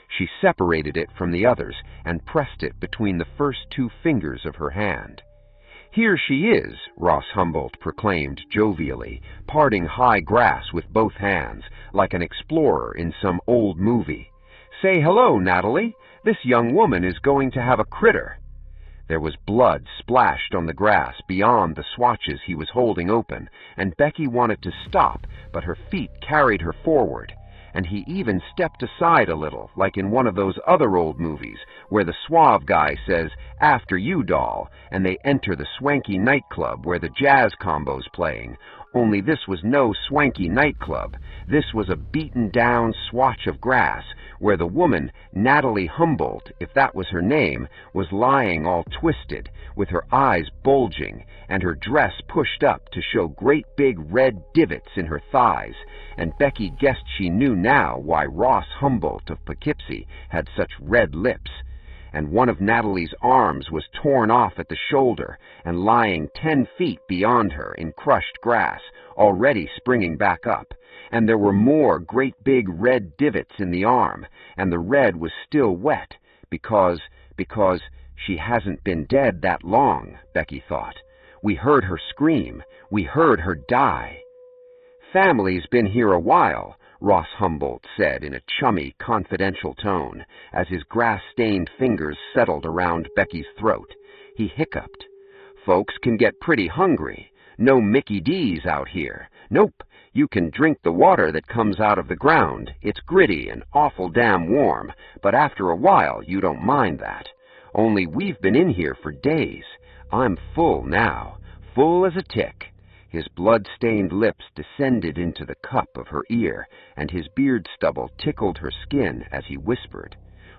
She separated it from the others and pressed it between the first two fingers of her hand. "Here she is," Ross Humboldt proclaimed jovially, parting high grass with both hands, like an explorer in some old movie. "Say hello, Natalie. This young woman is going to have a critter." There was blood splashed on the grass beyond the swatches he was holding open, and Becky wanted to stop, but her feet carried her forward. And he even stepped aside a little, like in one of those other old movies, where the suave guy says, "After you, doll," and they enter the swanky nightclub where the jazz combo's playing, only this was no swanky nightclub. This was a beaten-down swatch of grass where the woman, Natalie Humboldt, if that was her name, was lying all twisted, with her eyes bulging, and her dress pushed up to show great big red divots in her thighs, and Becky guessed she knew now why Ross Humboldt of Poughkeepsie had such red lips. And one of Natalie's arms was torn off at the shoulder and lying 10 feet beyond her in crushed grass, already springing back up. And there were more great big red divots in the arm, and the red was still wet, because she hasn't been dead that long, Becky thought. We heard her scream. We heard her die. Family's been here a while, Ross Humboldt said in a chummy, confidential tone, as his grass-stained fingers settled around Becky's throat. He hiccuped. Folks can get pretty hungry. No Mickey D's out here. Nope. You can drink the water that comes out of the ground. It's gritty and awful damn warm, but after a while you don't mind that. Only we've been in here for days. I'm full now, full as a tick. His blood-stained lips descended into the cup of her ear, and his beard stubble tickled her skin as he whispered,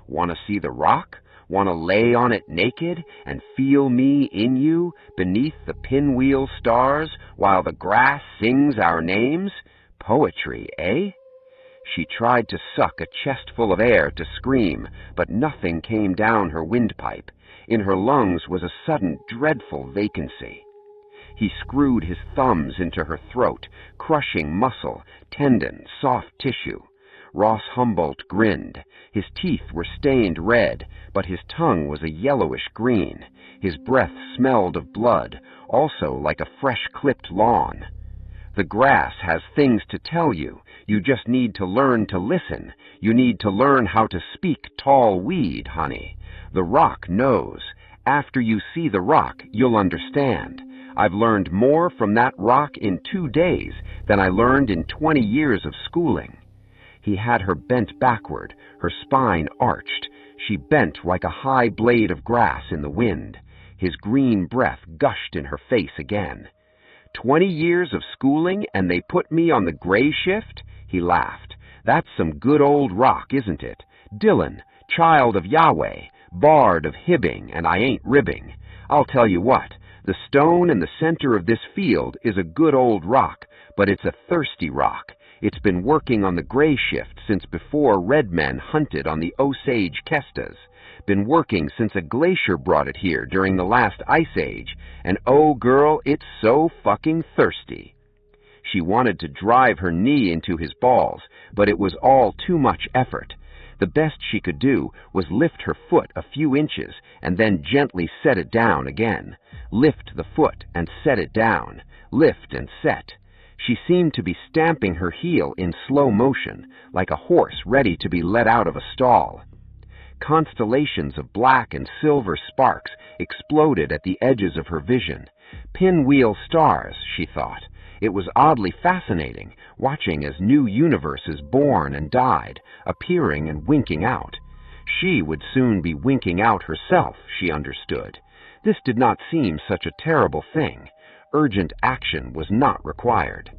"Want to see the rock? Want to lay on it naked and feel me in you beneath the pinwheel stars while the grass sings our names? Poetry, eh?" She tried to suck a chestful of air to scream, but nothing came down her windpipe. In her lungs was a sudden dreadful vacancy. He screwed his thumbs into her throat, crushing muscle, tendon, soft tissue. Ross Humboldt grinned. His teeth were stained red, but his tongue was a yellowish green. His breath smelled of blood, also like a fresh-clipped lawn. The grass has things to tell you. You just need to learn to listen. You need to learn how to speak tall weed, honey. The rock knows. After you see the rock, you'll understand. I've learned more from that rock in 2 days than I learned in 20 years of schooling. He had her bent backward, her spine arched. She bent like a high blade of grass in the wind. His green breath gushed in her face again. 20 years of schooling and they put me on the gray shift? He laughed. That's some good old rock, isn't it? Dylan, child of Yahweh, bard of Hibbing, and I ain't ribbing. I'll tell you what. The stone in the center of this field is a good old rock, but it's a thirsty rock. It's been working on the gray shift since before red men hunted on the Osage Kestas. Been working since a glacier brought it here during the last ice age, and oh girl, it's so fucking thirsty. She wanted to drive her knee into his balls, but it was all too much effort. The best she could do was lift her foot a few inches and then gently set it down again. Lift the foot and set it down. Lift and set. She seemed to be stamping her heel in slow motion, like a horse ready to be let out of a stall. Constellations of black and silver sparks exploded at the edges of her vision. Pinwheel stars, she thought. It was oddly fascinating, watching as new universes born and died, appearing and winking out. She would soon be winking out herself, she understood. This did not seem such a terrible thing. Urgent action was not required.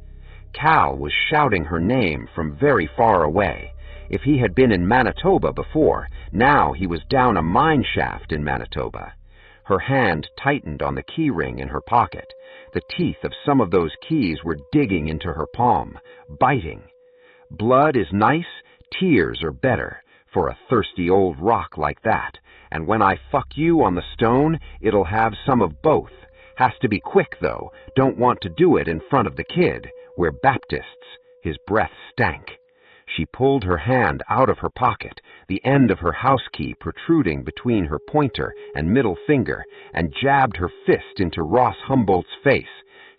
Cal was shouting her name from very far away. If he had been in Manitoba before, now he was down a mine shaft in Manitoba. Her hand tightened on the key ring in her pocket. The teeth of some of those keys were digging into her palm, biting. Blood is nice, tears are better, for a thirsty old rock like that. And when I fuck you on the stone, it'll have some of both. Has to be quick, though. Don't want to do it in front of the kid. We're Baptists. His breath stank. She pulled her hand out of her pocket, the end of her house key protruding between her pointer and middle finger, and jabbed her fist into Ross Humboldt's face.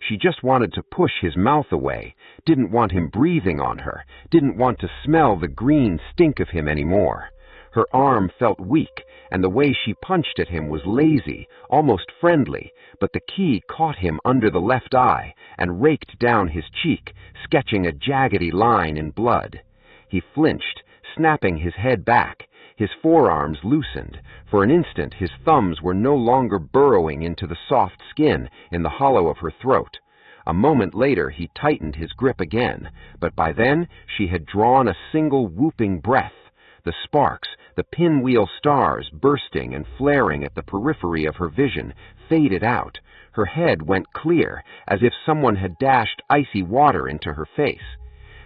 She just wanted to push his mouth away, didn't want him breathing on her, didn't want to smell the green stink of him anymore. Her arm felt weak, and the way she punched at him was lazy, almost friendly, but the key caught him under the left eye and raked down his cheek, sketching a jaggedy line in blood. He flinched, snapping his head back. His forearms loosened. For an instant his thumbs were no longer burrowing into the soft skin in the hollow of her throat. A moment later he tightened his grip again, but by then she had drawn a single whooping breath. The sparks, the pinwheel stars bursting and flaring at the periphery of her vision, faded out. Her head went clear, as if someone had dashed icy water into her face.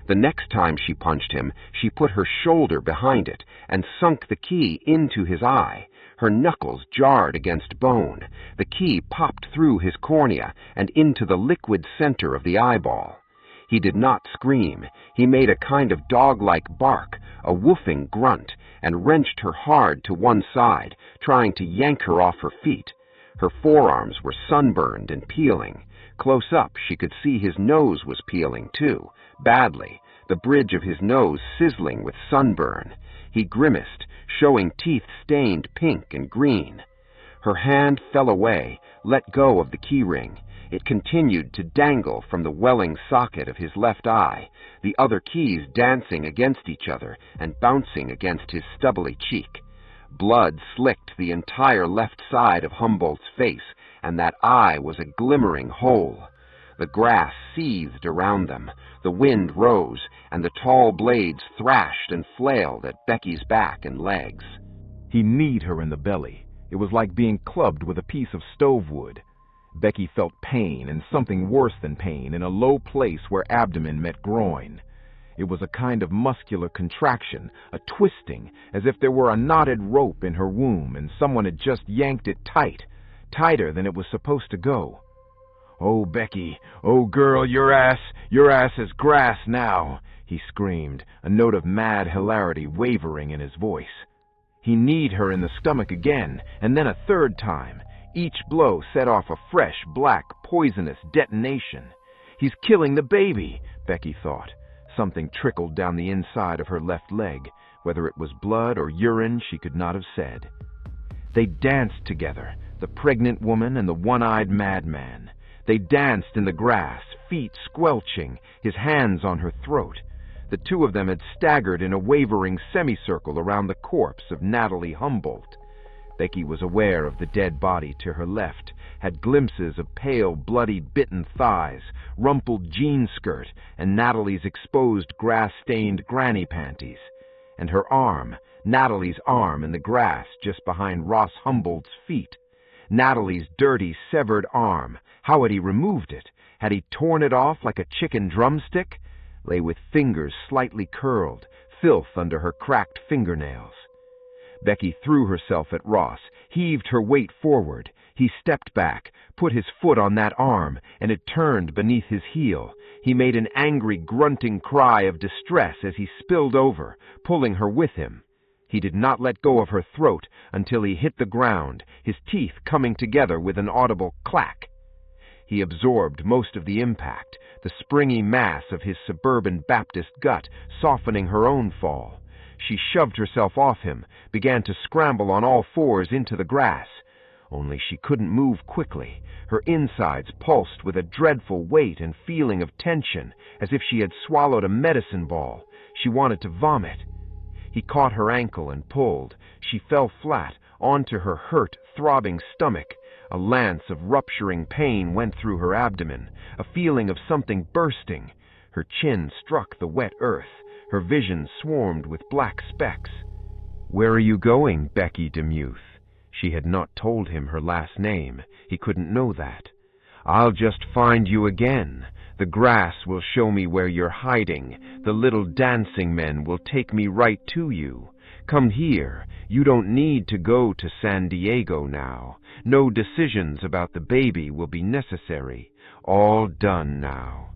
The next time she punched him, she put her shoulder behind it and sunk the key into his eye. Her knuckles jarred against bone. The key popped through his cornea and into the liquid center of the eyeball. He did not scream. He made a kind of dog-like bark, a woofing grunt, and wrenched her hard to one side, trying to yank her off her feet. Her forearms were sunburned and peeling. Close up, she could see his nose was peeling, too, badly, the bridge of his nose sizzling with sunburn. He grimaced, showing teeth stained pink and green. Her hand fell away, let go of the keyring. It continued to dangle from the welling socket of his left eye, the other keys dancing against each other and bouncing against his stubbly cheek. Blood slicked the entire left side of Humboldt's face, and that eye was a glimmering hole. The grass seethed around them, the wind rose, and the tall blades thrashed and flailed at Becky's back and legs. He kneed her in the belly. It was like being clubbed with a piece of stove wood. Becky felt pain and something worse than pain in a low place where abdomen met groin. It was a kind of muscular contraction, a twisting, as if there were a knotted rope in her womb and someone had just yanked it tight, tighter than it was supposed to go. "Oh, Becky, oh, girl, your ass is grass now," he screamed, a note of mad hilarity wavering in his voice. He kneed her in the stomach again, and then a third time. Each blow set off a fresh, black, poisonous detonation. "He's killing the baby," Becky thought. Something trickled down the inside of her left leg. Whether it was blood or urine, she could not have said. They danced together, the pregnant woman and the one-eyed madman. They danced in the grass, feet squelching, his hands on her throat. The two of them had staggered in a wavering semicircle around the corpse of Natalie Humboldt. Becky was aware of the dead body to her left, had glimpses of pale, bloody, bitten thighs, rumpled jean skirt, and Natalie's exposed grass-stained granny panties. And her arm, Natalie's arm in the grass just behind Ross Humboldt's feet. Natalie's dirty, severed arm. How had he removed it? Had he torn it off like a chicken drumstick? Lay with fingers slightly curled, filth under her cracked fingernails. Becky threw herself at Ross, heaved her weight forward. He stepped back, put his foot on that arm, and it turned beneath his heel. He made an angry, grunting cry of distress as he spilled over, pulling her with him. He did not let go of her throat until he hit the ground, his teeth coming together with an audible clack. He absorbed most of the impact, the springy mass of his suburban Baptist gut softening her own fall. She shoved herself off him, began to scramble on all fours into the grass. Only she couldn't move quickly. Her insides pulsed with a dreadful weight and feeling of tension, as if she had swallowed a medicine ball. She wanted to vomit. He caught her ankle and pulled. She fell flat onto her hurt, throbbing stomach. A lance of rupturing pain went through her abdomen, a feeling of something bursting. Her chin struck the wet earth. Her vision swarmed with black specks. "Where are you going, Becky Demuth?" She had not told him her last name. He couldn't know that. "I'll just find you again. The grass will show me where you're hiding. The little dancing men will take me right to you. Come here. You don't need to go to San Diego now. No decisions about the baby will be necessary. All done now."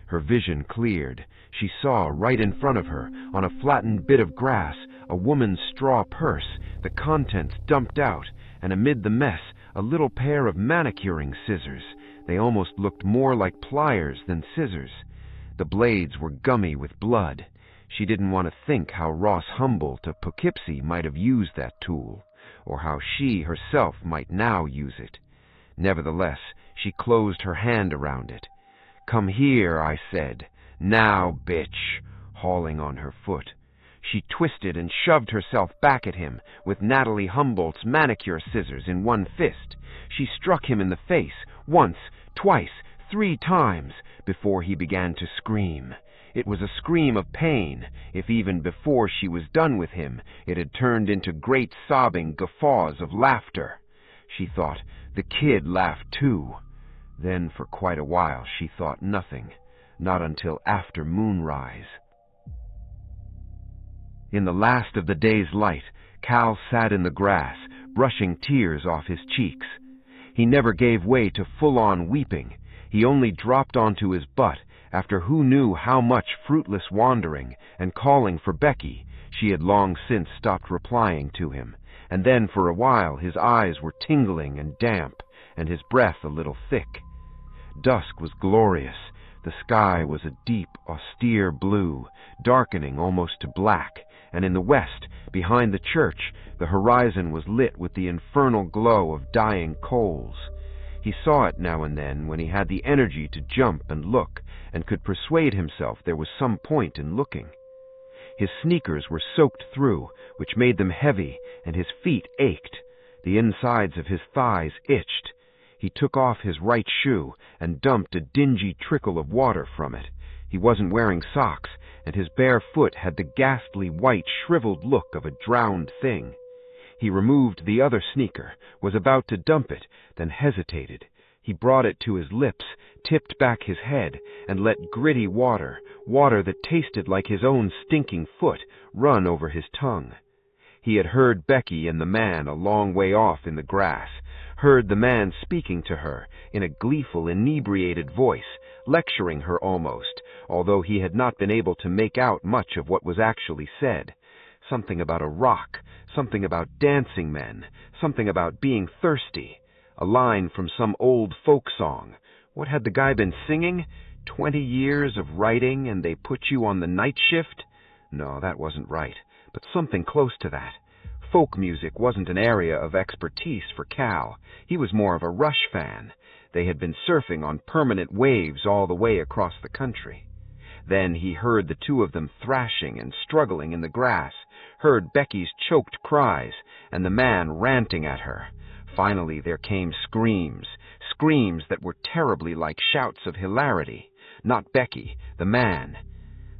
Her vision cleared. She saw right in front of her, on a flattened bit of grass, a woman's straw purse, the contents dumped out, and amid the mess, a little pair of manicuring scissors. They almost looked more like pliers than scissors. The blades were gummy with blood. She didn't want to think how Ross Humboldt of Poughkeepsie might have used that tool, or how she herself might now use it. Nevertheless, she closed her hand around it. "Come here," I said. "Now, bitch," hauling on her foot. She twisted and shoved herself back at him, with Natalie Humboldt's manicure scissors in one fist. She struck him in the face, once, twice, 3 times before he began to scream. It was a scream of pain, if even before she was done with him it had turned into great sobbing guffaws of laughter. She thought the kid laughed too. Then for quite a while she thought nothing, not until after moonrise. In the last of the day's light, Cal sat in the grass, brushing tears off his cheeks. He never gave way to full-on weeping. He only dropped onto his butt after who knew how much fruitless wandering and calling for Becky. She had long since stopped replying to him, and then for a while his eyes were tingling and damp, and his breath a little thick. Dusk was glorious. The sky was a deep, austere blue, darkening almost to black, and in the west, behind the church, the horizon was lit with the infernal glow of dying coals. He saw it now and then when he had the energy to jump and look, and could persuade himself there was some point in looking. His sneakers were soaked through, which made them heavy, and his feet ached. The insides of his thighs itched. He took off his right shoe and dumped a dingy trickle of water from it. He wasn't wearing socks, and his bare foot had the ghastly white, shriveled look of a drowned thing. He removed the other sneaker, was about to dump it, then hesitated. He brought it to his lips, tipped back his head, and let gritty water that tasted like his own stinking foot, run over his tongue. He had heard Becky and the man a long way off in the grass, heard the man speaking to her in a gleeful, inebriated voice, lecturing her almost, although he had not been able to make out much of what was actually said. Something about a rock, something about dancing men, something about being thirsty. A line from some old folk song. What had the guy been singing? 20 years of writing and they put you on the night shift? No, that wasn't right, but something close to that. Folk music wasn't an area of expertise for Cal. He was more of a Rush fan. They had been surfing on permanent waves all the way across the country. Then he heard the two of them thrashing and struggling in the grass, heard Becky's choked cries, and the man ranting at her. Finally there came screams that were terribly like shouts of hilarity. Not Becky, the man.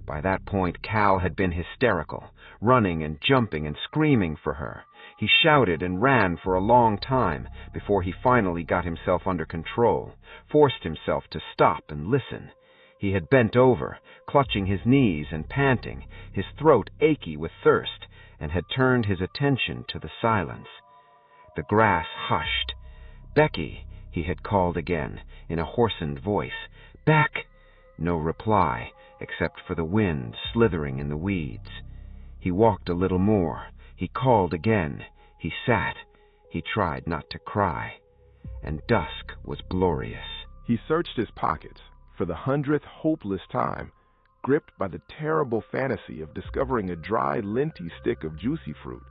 By that point Cal had been hysterical, running and jumping and screaming for her. He shouted and ran for a long time before he finally got himself under control, forced himself to stop and listen. He had bent over, clutching his knees and panting, his throat achy with thirst, and had turned his attention to the silence. The grass hushed. "Becky," he had called again, in a hoarsened voice. "Beck!" No reply, except for the wind slithering in the weeds. He walked a little more. He called again. He sat. He tried not to cry. And dusk was glorious. He searched his pockets for the 100th hopeless time, gripped by the terrible fantasy of discovering a dry, linty stick of juicy fruit.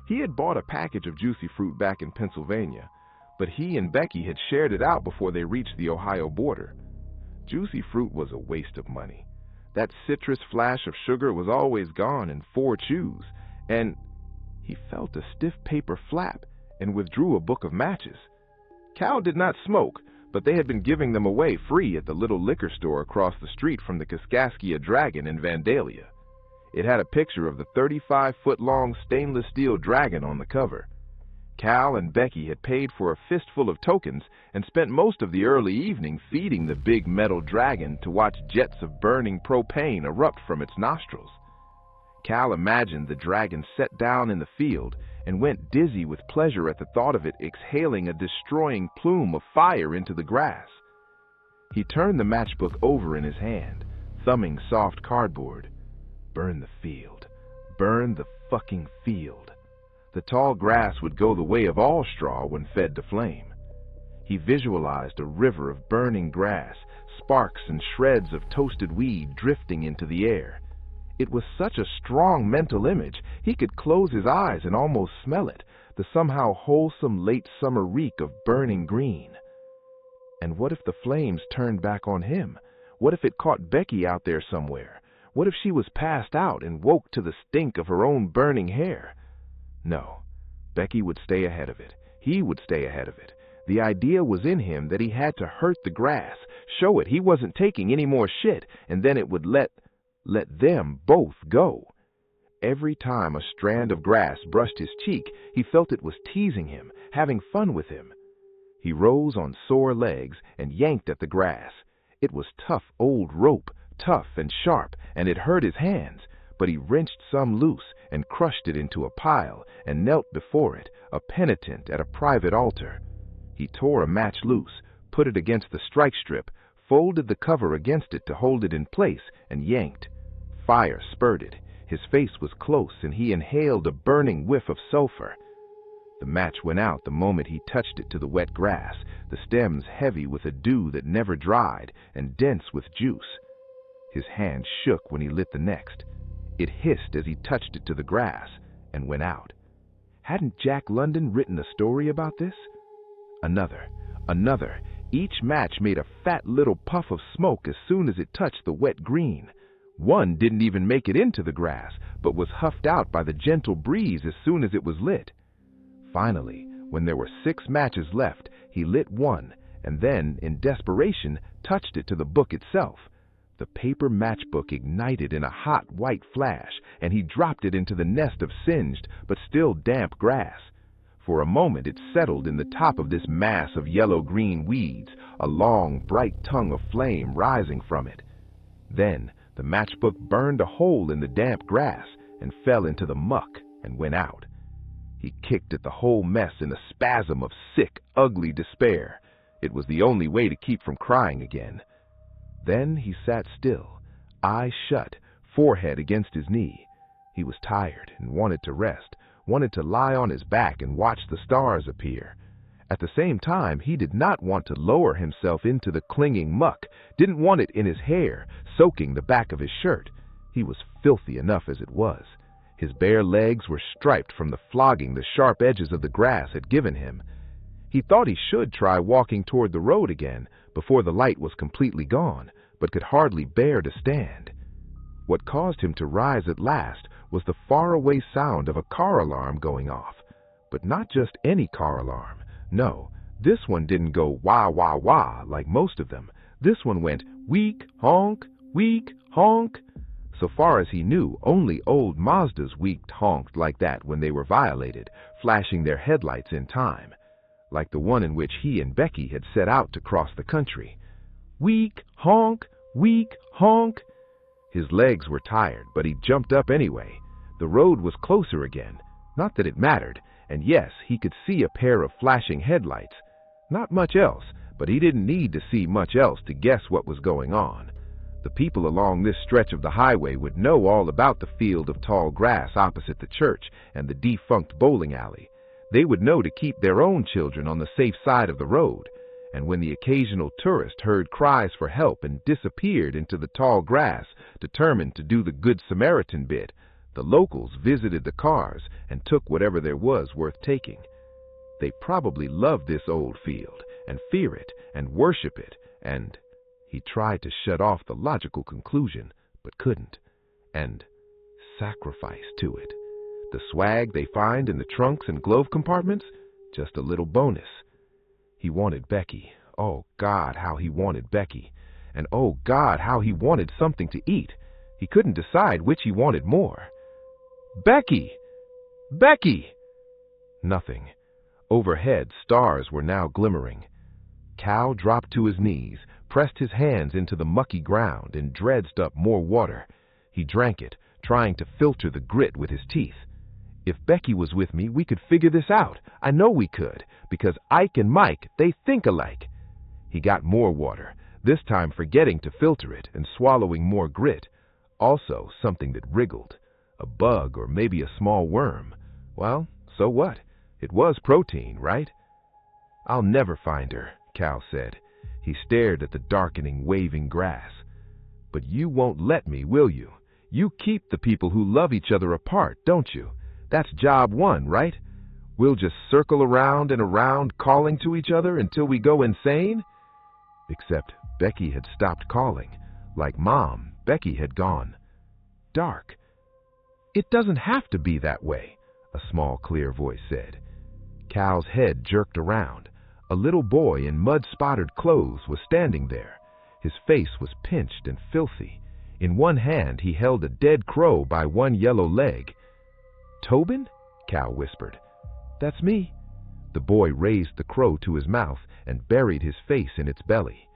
He had bought a package of juicy fruit back in Pennsylvania, but he and Becky had shared it out before they reached the Ohio border. Juicy fruit was a waste of money. That citrus flash of sugar was always gone in 4 chews, and he felt a stiff paper flap and withdrew a book of matches. Cal did not smoke, but they had been giving them away free at the little liquor store across the street from the Kaskaskia Dragon in Vandalia. It had a picture of the 35-foot-long stainless steel dragon on the cover. Cal and Becky had paid for a fistful of tokens and spent most of the early evening feeding the big metal dragon to watch jets of burning propane erupt from its nostrils. Cal imagined the dragon set down in the field and went dizzy with pleasure at the thought of it exhaling a destroying plume of fire into the grass. He turned the matchbook over in his hand, thumbing soft cardboard. Burn the field. Burn the fucking field. The tall grass would go the way of all straw when fed to flame. He visualized a river of burning grass, sparks and shreds of toasted weed drifting into the air. It was such a strong mental image, he could close his eyes and almost smell it, the somehow wholesome late summer reek of burning green. And what if the flames turned back on him? What if it caught Becky out there somewhere? What if she was passed out and woke to the stink of her own burning hair? No, Becky would stay ahead of it. He would stay ahead of it. The idea was in him that he had to hurt the grass, show it he wasn't taking any more shit, and then it would let them both go. Every time a strand of grass brushed his cheek, he felt it was teasing him, having fun with him. He rose on sore legs and yanked at the grass. It was tough old rope, tough and sharp, and it hurt his hands, but he wrenched some loose and crushed it into a pile and knelt before it, a penitent at a private altar. He tore a match loose, put it against the strike strip, folded the cover against it to hold it in place, and yanked. Fire spurted. His face was close, and he inhaled a burning whiff of sulfur. The match went out the moment he touched it to the wet grass, the stems heavy with a dew that never dried and dense with juice. His hand shook when he lit the next. It hissed as he touched it to the grass and went out. Hadn't Jack London written a story about this? Another. Each match made a fat little puff of smoke as soon as it touched the wet green. One didn't even make it into the grass, but was huffed out by the gentle breeze as soon as it was lit. Finally, when there were 6 matches left, he lit one, and then, in desperation, touched it to the book itself. The paper matchbook ignited in a hot white flash, and he dropped it into the nest of singed but still damp grass. For a moment it settled in the top of this mass of yellow-green weeds, a long, bright tongue of flame rising from it. Then the matchbook burned a hole in the damp grass and fell into the muck and went out. He kicked at the whole mess in a spasm of sick, ugly despair. It was the only way to keep from crying again. Then he sat still, eyes shut, forehead against his knee. He was tired and wanted to rest, wanted to lie on his back and watch the stars appear. At the same time, he did not want to lower himself into the clinging muck, didn't want it in his hair, soaking the back of his shirt. He was filthy enough as it was. His bare legs were striped from the flogging the sharp edges of the grass had given him. He thought he should try walking toward the road again before the light was completely gone, but could hardly bear to stand. What caused him to rise at last was the faraway sound of a car alarm going off. But not just any car alarm. No, this one didn't go wah, wah, wah like most of them. This one went weak, honk, weak, honk. So far as he knew, only old Mazdas weaked honked like that when they were violated, flashing their headlights in time, like the one in which he and Becky had set out to cross the country. Weak, honk, weak, honk. His legs were tired, but he jumped up anyway. The road was closer again. Not that it mattered, and yes, he could see a pair of flashing headlights. Not much else, but he didn't need to see much else to guess what was going on. The people along this stretch of the highway would know all about the field of tall grass opposite the church and the defunct bowling alley. They would know to keep their own children on the safe side of the road, and when the occasional tourist heard cries for help and disappeared into the tall grass, determined to do the Good Samaritan bit, the locals visited the cars and took whatever there was worth taking. They probably loved this old field and fear it and worship it, and he tried to shut off the logical conclusion, but couldn't, and sacrifice to it. The swag they find in the trunks and glove compartments, just a little bonus. He wanted Becky. Oh, God, how he wanted Becky. And oh, God, how he wanted something to eat. He couldn't decide which he wanted more. Becky! Becky! Nothing. Overhead, stars were now glimmering. Cal dropped to his knees, pressed his hands into the mucky ground, and dredged up more water. He drank it, trying to filter the grit with his teeth. If Becky was with me, we could figure this out. I know we could, because Ike and Mike, they think alike. He got more water, this time forgetting to filter it and swallowing more grit. Also something that wriggled. A bug or maybe a small worm. Well, so what? It was protein, right? I'll never find her, Cal said. He stared at the darkening, waving grass. But you won't let me, will you? You keep the people who love each other apart, don't you? That's job one, right? We'll just circle around and around, calling to each other until we go insane? Except Becky had stopped calling. Like Mom, Becky had gone dark. It doesn't have to be that way, a small, clear voice said. Cal's head jerked around. A little boy in mud-spotted clothes was standing there. His face was pinched and filthy. In one hand he held a dead crow by one yellow leg. "Tobin?" Cal whispered. "That's me." The boy raised the crow to his mouth and buried his face in its belly.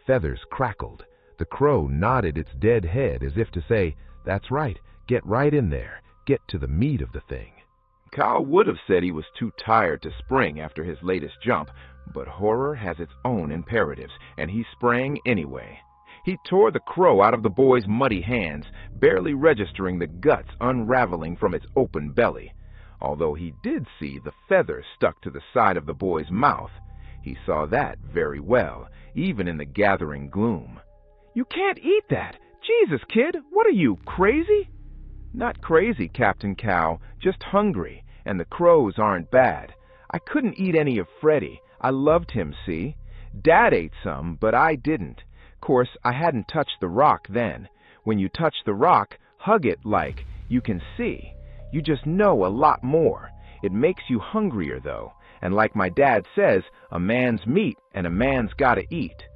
Feathers crackled. The crow nodded its dead head as if to say, "That's right, get right in there, get to the meat of the thing." Cal would have said he was too tired to spring after his latest jump, but horror has its own imperatives, and he sprang anyway. He tore the crow out of the boy's muddy hands, barely registering the guts unraveling from its open belly. Although he did see the feather stuck to the side of the boy's mouth. He saw that very well, even in the gathering gloom. "You can't eat that! Jesus, kid, what are you, crazy?" "Not crazy, Captain Cow, just hungry, and the crows aren't bad. I couldn't eat any of Freddy. I loved him, see? Dad ate some, but I didn't. Course, I hadn't touched the rock then. When you touch the rock, hug it like, you can see. You just know a lot more. It makes you hungrier, though, and like my dad says, a man's meat and a man's gotta eat.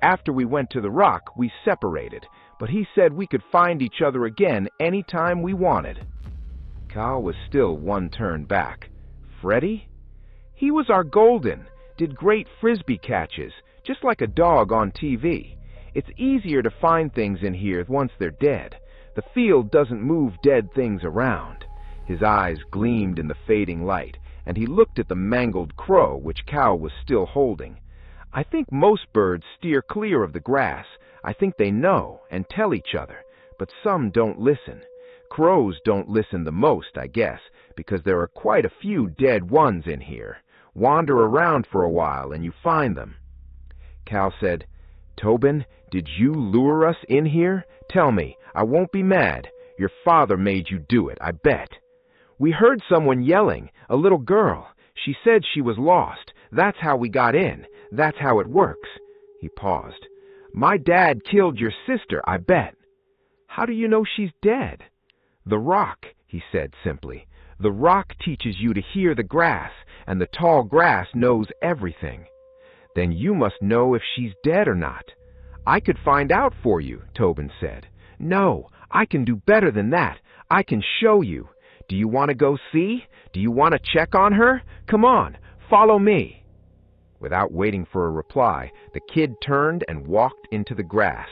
After we went to the rock, we separated, but he said we could find each other again any time we wanted." Cal was still one turn back. "Freddy? He was our golden, did great frisbee catches, just like a dog on TV. It's easier to find things in here once they're dead. The field doesn't move dead things around." His eyes gleamed in the fading light, and he looked at the mangled crow which Cal was still holding. "I think most birds steer clear of the grass. I think they know and tell each other, but some don't listen. Crows don't listen the most, I guess, because there are quite a few dead ones in here. Wander around for a while and you find them." Cal said, "Tobin, did you lure us in here? Tell me, I won't be mad. Your father made you do it, I bet." "We heard someone yelling, a little girl. She said she was lost. That's how we got in. That's how it works." He paused. "My dad killed your sister, I bet." "How do you know she's dead?" "The rock," he said simply. "The rock teaches you to hear the grass, and the tall grass knows everything." "Then you must know if she's dead or not." "I could find out for you," Tobin said. "No, I can do better than that. I can show you. Do you want to go see? Do you want to check on her? Come on, follow me." Without waiting for a reply, the kid turned and walked into the grass.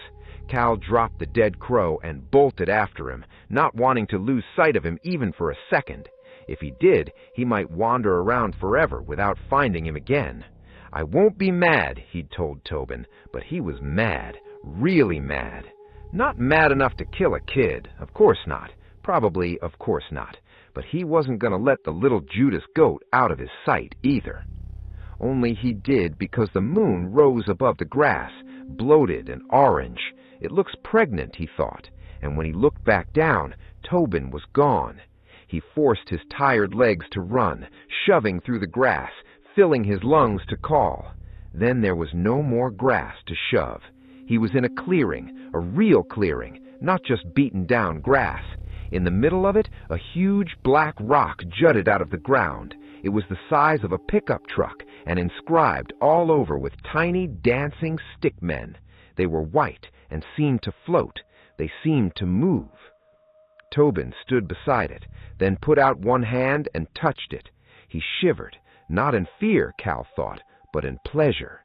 Cal dropped the dead crow and bolted after him, not wanting to lose sight of him even for a second. If he did, he might wander around forever without finding him again. "I won't be mad," he'd told Tobin, but he was mad, really mad. Not mad enough to kill a kid, of course not. Probably, of course not. But he wasn't going to let the little Judas goat out of his sight either. Only he did because the moon rose above the grass, bloated and orange. It looks pregnant, he thought, and when he looked back down, Tobin was gone. He forced his tired legs to run, shoving through the grass, filling his lungs to call. Then there was no more grass to shove. He was in a clearing, a real clearing, not just beaten down grass. In the middle of it, a huge black rock jutted out of the ground. It was the size of a pickup truck and inscribed all over with tiny dancing stick men. They were white and seemed to float. They seemed to move. Tobin stood beside it, then put out one hand and touched it. He shivered, not in fear, Cal thought, but in pleasure.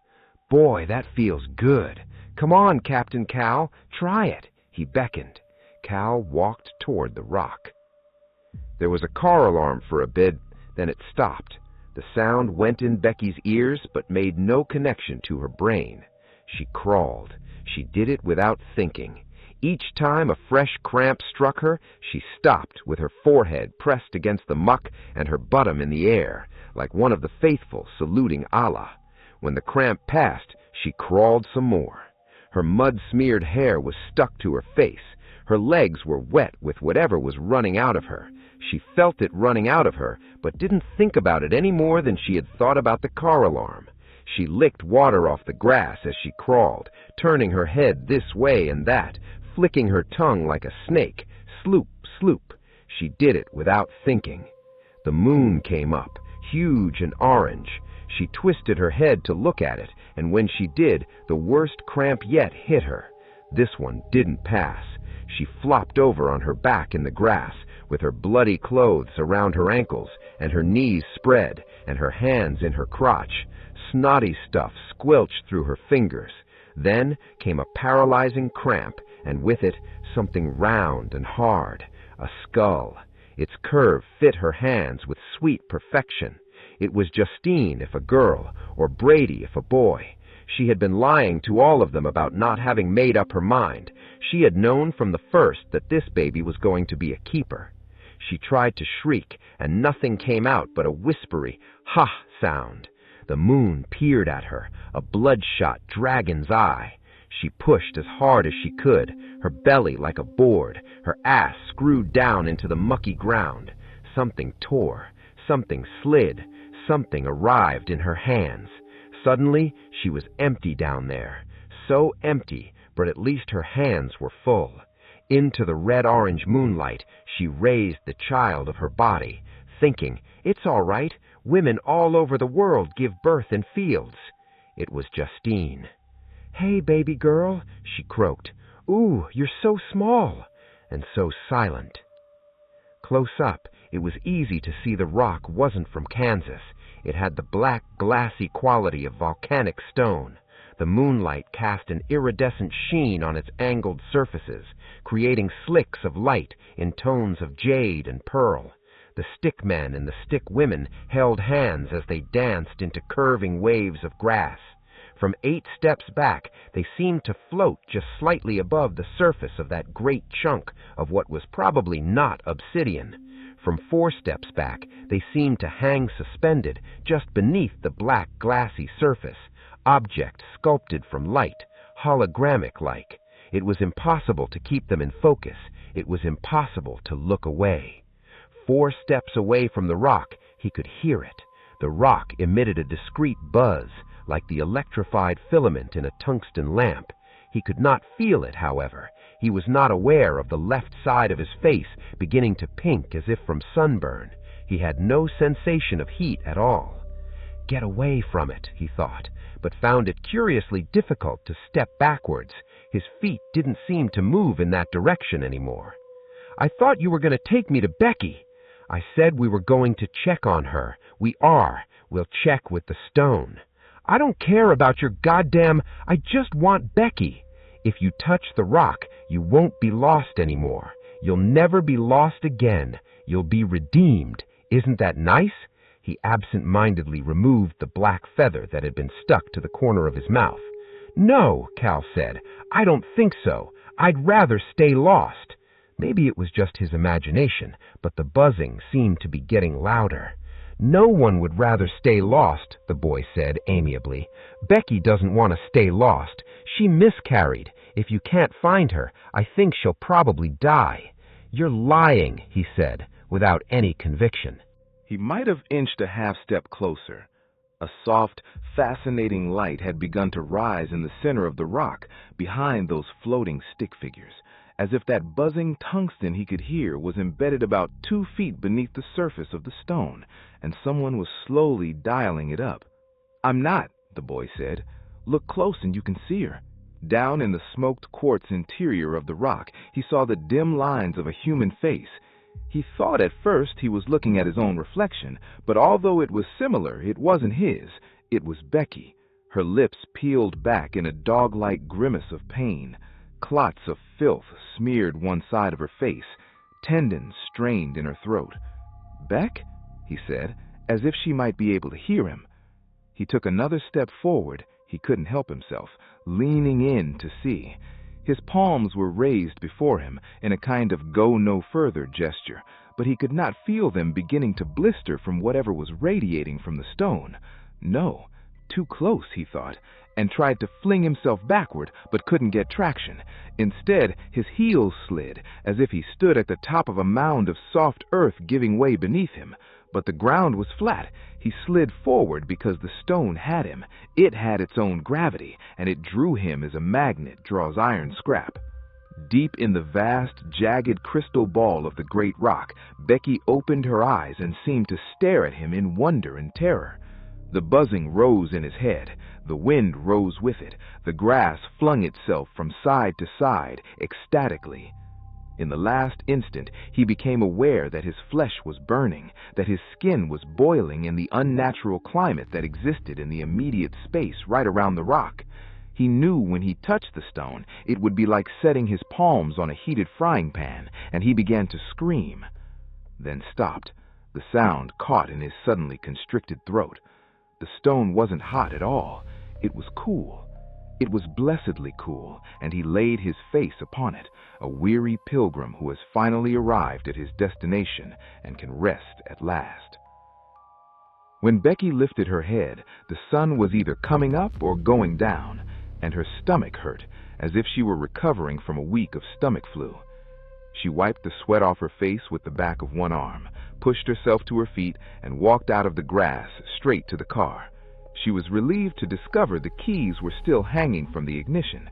"Boy, that feels good. Come on, Captain Cal, try it," he beckoned. Cal walked toward the rock. There was a car alarm for a bit, then it stopped. The sound went in Becky's ears but made no connection to her brain. She crawled. She did it without thinking. Each time a fresh cramp struck her, she stopped with her forehead pressed against the muck and her bottom in the air, like one of the faithful saluting Allah. When the cramp passed, she crawled some more. Her mud-smeared hair was stuck to her face. Her legs were wet with whatever was running out of her. She felt it running out of her, but didn't think about it any more than she had thought about the car alarm. She licked water off the grass as she crawled, turning her head this way and that, flicking her tongue like a snake. Sloop, sloop. She did it without thinking. The moon came up, huge and orange. She twisted her head to look at it, and when she did, the worst cramp yet hit her. This one didn't pass. She flopped over on her back in the grass, with her bloody clothes around her ankles, and her knees spread, and her hands in her crotch. Snotty stuff squelched through her fingers. Then came a paralyzing cramp, and with it, something round and hard, a skull. Its curve fit her hands with sweet perfection. It was Justine if a girl, or Brady if a boy. She had been lying to all of them about not having made up her mind. She had known from the first that this baby was going to be a keeper. She tried to shriek, and nothing came out but a whispery "ha" sound. The moon peered at her, a bloodshot dragon's eye. She pushed as hard as she could, her belly like a board, her ass screwed down into the mucky ground. Something tore, something slid, something arrived in her hands. Suddenly, she was empty down there. So empty, but at least her hands were full. Into the red-orange moonlight, she raised the child of her body, thinking, "It's all right. Women all over the world give birth in fields." It was Justine. "Hey, baby girl," she croaked. "Ooh, you're so small," and so silent. Close up, it was easy to see the rock wasn't from Kansas. It had the black, glassy quality of volcanic stone. The moonlight cast an iridescent sheen on its angled surfaces, creating slicks of light in tones of jade and pearl. The stick men and the stick women held hands as they danced into curving waves of grass. From 8 steps back, they seemed to float just slightly above the surface of that great chunk of what was probably not obsidian. From 4 steps back, they seemed to hang suspended just beneath the black, glassy surface, objects sculpted from light, hologrammic-like. It was impossible to keep them in focus. It was impossible to look away. 4 steps away from the rock, he could hear it. The rock emitted a discreet buzz, like the electrified filament in a tungsten lamp. He could not feel it, however. He was not aware of the left side of his face beginning to pink as if from sunburn. He had no sensation of heat at all. Get away from it, he thought, but found it curiously difficult to step backwards. His feet didn't seem to move in that direction anymore. "I thought you were going to take me to Becky." "I said we were going to check on her. We are. We'll check with the stone." "I don't care about your goddamn... I just want Becky." "If you touch the rock, you won't be lost anymore. You'll never be lost again. You'll be redeemed. Isn't that nice?" He absent-mindedly removed the black feather that had been stuck to the corner of his mouth. "No," Cal said. "I don't think so. I'd rather stay lost." Maybe it was just his imagination, but the buzzing seemed to be getting louder. "No one would rather stay lost," the boy said amiably. "Becky doesn't want to stay lost. She miscarried. If you can't find her, I think she'll probably die." "You're lying," he said, without any conviction. He might have inched a half-step closer. A soft, fascinating light had begun to rise in the center of the rock, behind those floating stick figures, as if that buzzing tungsten he could hear was embedded about 2 feet beneath the surface of the stone, and someone was slowly dialing it up. "I'm not," the boy said. "Look close and you can see her." Down in the smoked quartz interior of the rock, he saw the dim lines of a human face. He thought at first he was looking at his own reflection, but although it was similar, it wasn't his. It was Becky, her lips peeled back in a dog-like grimace of pain. Clots of filth smeared one side of her face, tendons strained in her throat. "Beck?" he said, as if she might be able to hear him. He took another step forward. He couldn't help himself, leaning in to see. His palms were raised before him in a kind of go-no-further gesture, but he could not feel them beginning to blister from whatever was radiating from the stone. No, too close, he thought, and tried to fling himself backward, but couldn't get traction. Instead, his heels slid, as if he stood at the top of a mound of soft earth giving way beneath him. But the ground was flat. He slid forward because the stone had him. It had its own gravity, and it drew him as a magnet draws iron scrap. Deep in the vast, jagged crystal ball of the great rock, Becky opened her eyes and seemed to stare at him in wonder and terror. The buzzing rose in his head. The wind rose with it. The grass flung itself from side to side, ecstatically. In the last instant, he became aware that his flesh was burning, that his skin was boiling in the unnatural climate that existed in the immediate space right around the rock. He knew when he touched the stone, it would be like setting his palms on a heated frying pan, and he began to scream. Then stopped. The sound caught in his suddenly constricted throat. The stone wasn't hot at all. It was cool. It was blessedly cool, and he laid his face upon it, a weary pilgrim who has finally arrived at his destination and can rest at last. When Becky lifted her head, the sun was either coming up or going down, and her stomach hurt, as if she were recovering from a week of stomach flu. She wiped the sweat off her face with the back of one arm, pushed herself to her feet, and walked out of the grass straight to the car. She was relieved to discover the keys were still hanging from the ignition.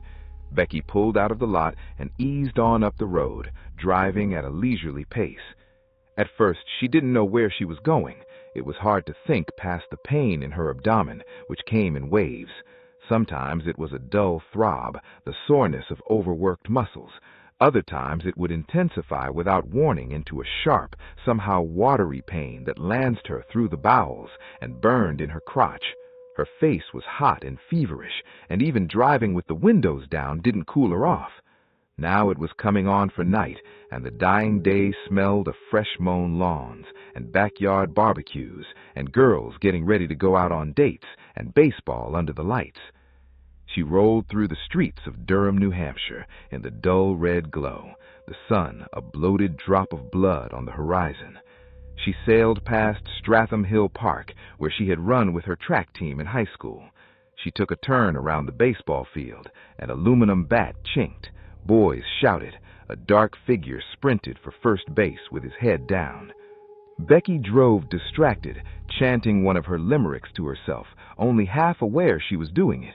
Becky pulled out of the lot and eased on up the road, driving at a leisurely pace. At first, she didn't know where she was going. It was hard to think past the pain in her abdomen, which came in waves. Sometimes it was a dull throb, the soreness of overworked muscles. Other times it would intensify without warning into a sharp, somehow watery pain that lanced her through the bowels and burned in her crotch. Her face was hot and feverish, and even driving with the windows down didn't cool her off. Now it was coming on for night, and the dying day smelled of fresh-mown lawns and backyard barbecues and girls getting ready to go out on dates and baseball under the lights. She rolled through the streets of Durham, New Hampshire, in the dull red glow, the sun a bloated drop of blood on the horizon. She sailed past Stratham Hill Park, where she had run with her track team in high school. She took a turn around the baseball field. An aluminum bat chinked. Boys shouted. A dark figure sprinted for first base with his head down. Becky drove distracted, chanting one of her limericks to herself, only half aware she was doing it.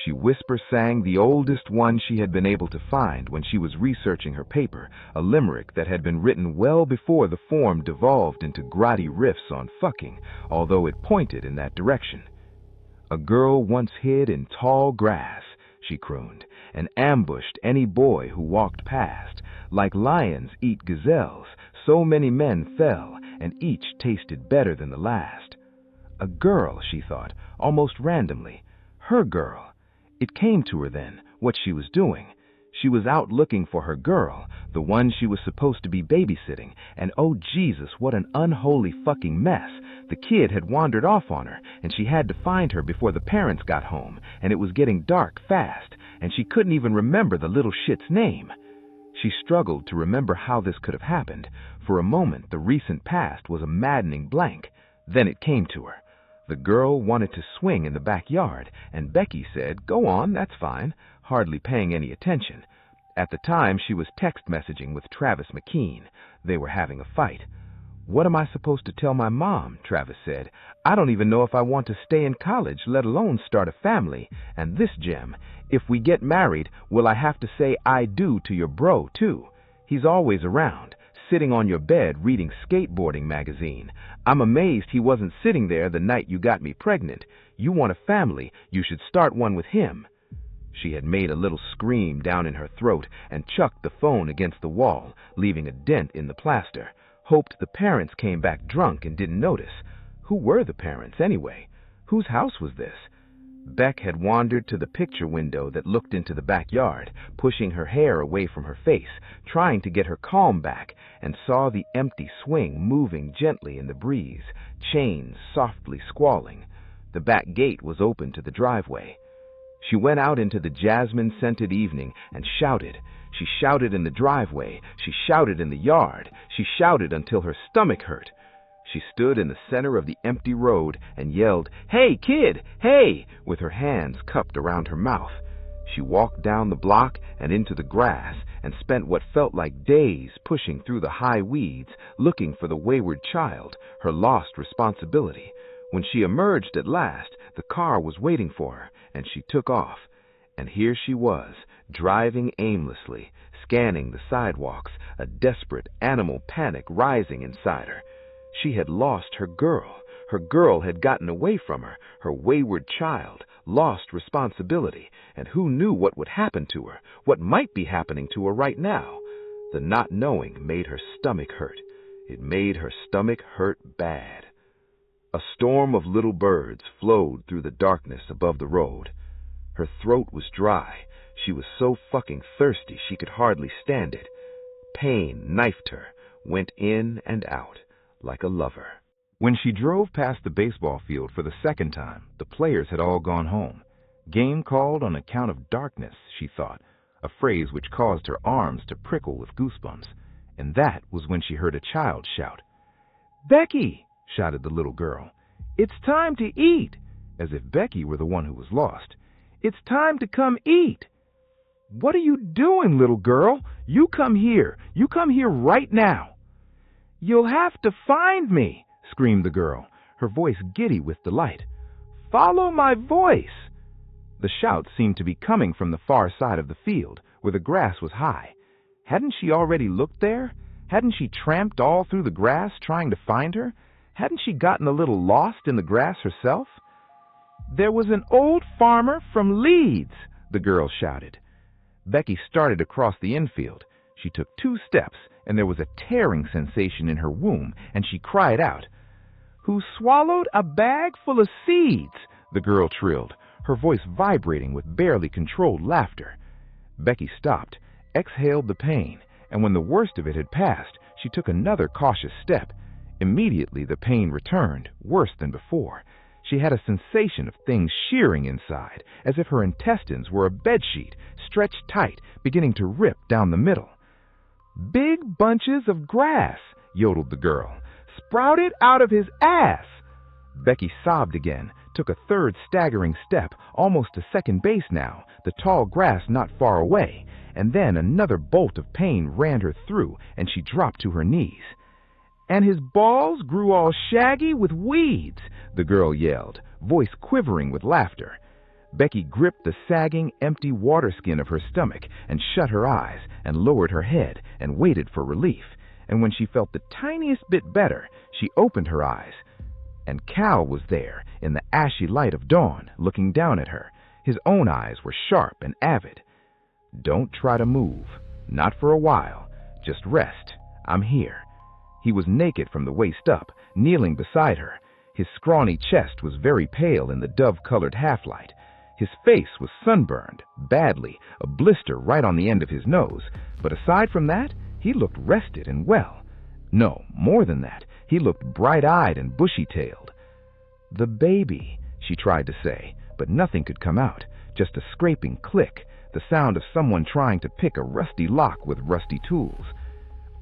She whisper-sang the oldest one she had been able to find when she was researching her paper, a limerick that had been written well before the form devolved into grotty riffs on fucking, although it pointed in that direction. A girl once hid in tall grass, she crooned, and ambushed any boy who walked past. Like lions eat gazelles, so many men fell, and each tasted better than the last. A girl, she thought, almost randomly. Her girl. It came to her then, what she was doing. She was out looking for her girl, the one she was supposed to be babysitting, and oh Jesus, what an unholy fucking mess. The kid had wandered off on her, and she had to find her before the parents got home, and it was getting dark fast, and she couldn't even remember the little shit's name. She struggled to remember how this could have happened. For a moment, the recent past was a maddening blank. Then it came to her. The girl wanted to swing in the backyard, and Becky said, "Go on, that's fine," hardly paying any attention. At the time, she was text messaging with Travis McKean. They were having a fight. "What am I supposed to tell my mom?" Travis said. "I don't even know if I want to stay in college, let alone start a family. And this gem, if we get married, will I have to say I do to your bro, too? He's always around, sitting on your bed reading skateboarding magazine. I'm amazed he wasn't sitting there the night you got me pregnant. You want a family, you should start one with him." She had made a little scream down in her throat and chucked the phone against the wall, leaving a dent in the plaster. Hoped the parents came back drunk and didn't notice. Who were the parents, anyway? Whose house was this? Beck had wandered to the picture window that looked into the backyard, pushing her hair away from her face, trying to get her calm back, and saw the empty swing moving gently in the breeze, chains softly squalling. The back gate was open to the driveway. She went out into the jasmine-scented evening and shouted. She shouted in the driveway. She shouted in the yard. She shouted until her stomach hurt. She stood in the center of the empty road and yelled, "Hey, kid, hey!" with her hands cupped around her mouth. She walked down the block and into the grass and spent what felt like days pushing through the high weeds, looking for the wayward child, her lost responsibility. When she emerged at last, the car was waiting for her, and she took off. And here she was, driving aimlessly, scanning the sidewalks, a desperate animal panic rising inside her. She had lost her girl, Her girl had gotten away from her, her wayward child, lost responsibility, and who knew what would happen to her, what might be happening to her right now. The not knowing made her stomach hurt. It made her stomach hurt bad. A storm of little birds flowed through the darkness above the road. Her throat was dry. She was so fucking thirsty she could hardly stand it. Pain knifed her, went in and out, like a lover. When she drove past the baseball field for the second time, the players had all gone home. Game called on account of darkness, she thought, a phrase which caused her arms to prickle with goosebumps. And that was when she heard a child shout. "Becky!" shouted the little girl. "It's time to eat!" As if Becky were the one who was lost. "It's time to come eat!" "What are you doing, little girl? You come here. You come here right now." "You'll have to find me!" screamed the girl, her voice giddy with delight. "Follow my voice!" The shout seemed to be coming from the far side of the field, where the grass was high. Hadn't she already looked there? Hadn't she tramped all through the grass trying to find her? Hadn't she gotten a little lost in the grass herself? "There was an old farmer from Leeds," the girl shouted. Becky started across the infield. She took 2 steps, and there was a tearing sensation in her womb, and she cried out. "Who swallowed a bag full of seeds," the girl trilled, her voice vibrating with barely controlled laughter. Becky stopped, exhaled the pain, and when the worst of it had passed, she took another cautious step. Immediately the pain returned, worse than before. She had a sensation of things shearing inside, as if her intestines were a bedsheet, stretched tight, beginning to rip down the middle. "Big bunches of grass," yodeled the girl, "sprouted out of his ass." Becky sobbed again, took a third staggering step, almost to second base now, the tall grass not far away, and then another bolt of pain ran her through, and she dropped to her knees. "And his balls grew all shaggy with weeds," the girl yelled, voice quivering with laughter. Becky gripped the sagging, empty water skin of her stomach and shut her eyes and lowered her head and waited for relief. And when she felt the tiniest bit better, she opened her eyes. And Cal was there in the ashy light of dawn, looking down at her. His own eyes were sharp and avid. "Don't try to move. Not for a while. Just rest. I'm here." He was naked from the waist up, kneeling beside her. His scrawny chest was very pale in the dove-colored half-light. His face was sunburned, badly, a blister right on the end of his nose, but aside from that, he looked rested and well. No, more than that, he looked bright-eyed and bushy-tailed. "The baby," she tried to say, but nothing could come out, just a scraping click, the sound of someone trying to pick a rusty lock with rusty tools.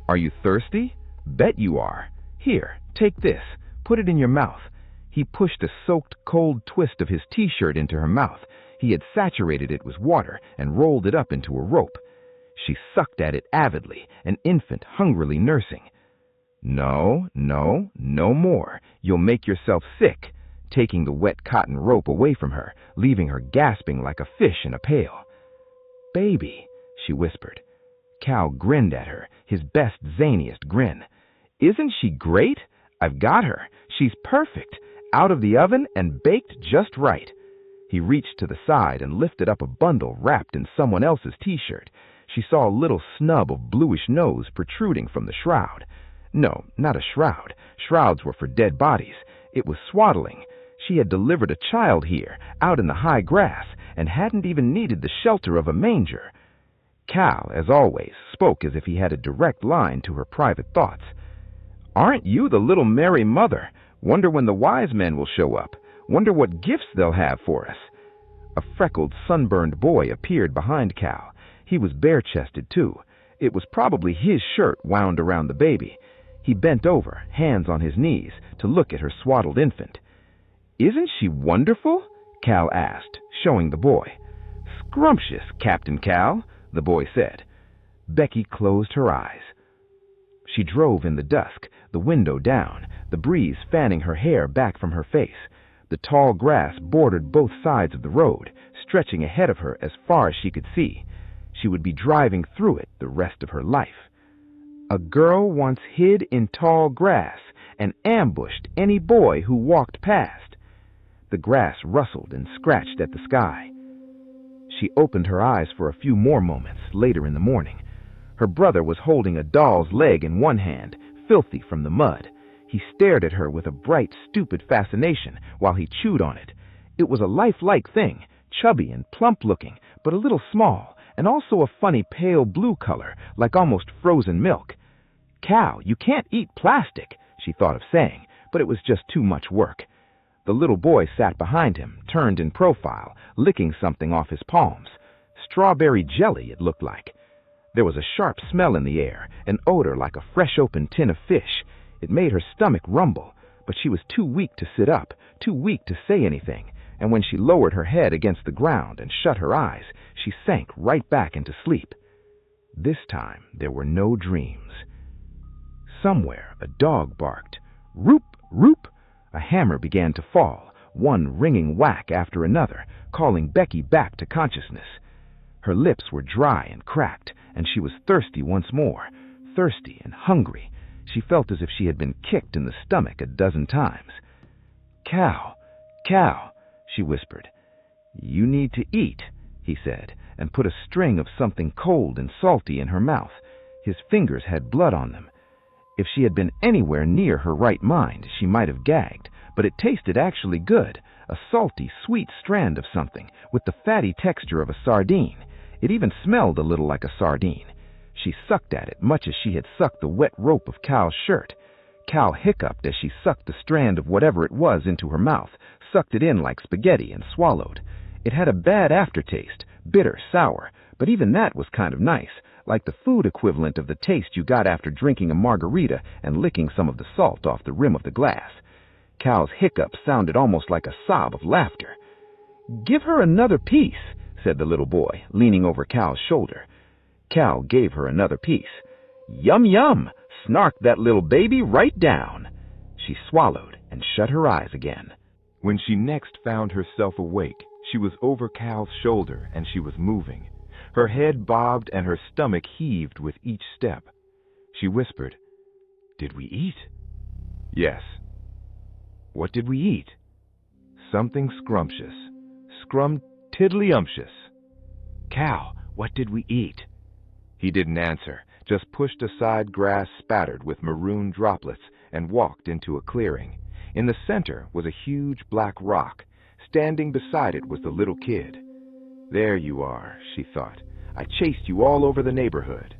"Are you thirsty? Bet you are. Here, take this. Put it in your mouth." He pushed a soaked, cold twist of his T-shirt into her mouth. He had saturated it with water and rolled it up into a rope. She sucked at it avidly, an infant hungrily nursing. "No, no, no more. You'll make yourself sick," taking the wet cotton rope away from her, leaving her gasping like a fish in a pail. "Baby," she whispered. Cal grinned at her, his best, zaniest grin. "Isn't she great? I've got her. She's perfect. Out of the oven and baked just right." He reached to the side and lifted up a bundle wrapped in someone else's T-shirt. She saw a little snub of bluish nose protruding from the shroud. No, not a shroud. Shrouds were for dead bodies. It was swaddling. She had delivered a child here, out in the high grass, and hadn't even needed the shelter of a manger. Cal, as always, spoke as if he had a direct line to her private thoughts. "Aren't you the little Mary Mother? Wonder when the wise men will show up. Wonder what gifts they'll have for us." A freckled, sunburned boy appeared behind Cal. He was bare-chested, too. It was probably his shirt wound around the baby. He bent over, hands on his knees, to look at her swaddled infant. "Isn't she wonderful?" Cal asked, showing the boy. "Scrumptious, Captain Cal," the boy said. Becky closed her eyes. She drove in the dusk, the window down, the breeze fanning her hair back from her face. The tall grass bordered both sides of the road, stretching ahead of her as far as she could see. She would be driving through it the rest of her life. A girl once hid in tall grass and ambushed any boy who walked past. The grass rustled and scratched at the sky. She opened her eyes for a few more moments later in the morning. Her brother was holding a doll's leg in one hand, filthy from the mud. He stared at her with a bright, stupid fascination while he chewed on it. It was a lifelike thing, chubby and plump-looking, but a little small, and also a funny pale blue color, like almost frozen milk. "Cal, you can't eat plastic," she thought of saying, but it was just too much work. The little boy sat behind him, turned in profile, licking something off his palms. Strawberry jelly, it looked like. There was a sharp smell in the air, an odor like a fresh-opened tin of fish. It made her stomach rumble, but she was too weak to sit up, too weak to say anything, and when she lowered her head against the ground and shut her eyes, she sank right back into sleep. This time there were no dreams. Somewhere a dog barked. Roop, roop! A hammer began to fall, one ringing whack after another, calling Becky back to consciousness. Her lips were dry and cracked, and she was thirsty once more, thirsty and hungry. She felt as if she had been kicked in the stomach a dozen times. "Cal, Cal," she whispered. "You need to eat," he said, and put a string of something cold and salty in her mouth. His fingers had blood on them. If she had been anywhere near her right mind, she might have gagged, but it tasted actually good, a salty, sweet strand of something, with the fatty texture of a sardine. It even smelled a little like a sardine. She sucked at it, much as she had sucked the wet rope of Cal's shirt. Cal hiccuped as she sucked the strand of whatever it was into her mouth, sucked it in like spaghetti, and swallowed. It had a bad aftertaste, bitter, sour, but even that was kind of nice, like the food equivalent of the taste you got after drinking a margarita and licking some of the salt off the rim of the glass. Cal's hiccup sounded almost like a sob of laughter. "Give her another piece," said the little boy, leaning over Cal's shoulder. Cal gave her another piece. "Yum, yum! Snarked that little baby right down." She swallowed and shut her eyes again. When she next found herself awake, she was over Cal's shoulder and she was moving. Her head bobbed and her stomach heaved with each step. She whispered, "Did we eat?" "Yes." "What did we eat?" "Something scrumptious. Scrum-tiddly-umptious." "Cal, what did we eat?" He didn't answer, just pushed aside grass spattered with maroon droplets and walked into a clearing. In the center was a huge black rock. Standing beside it was the little kid. "There you are," she thought. "I chased you all over the neighborhood."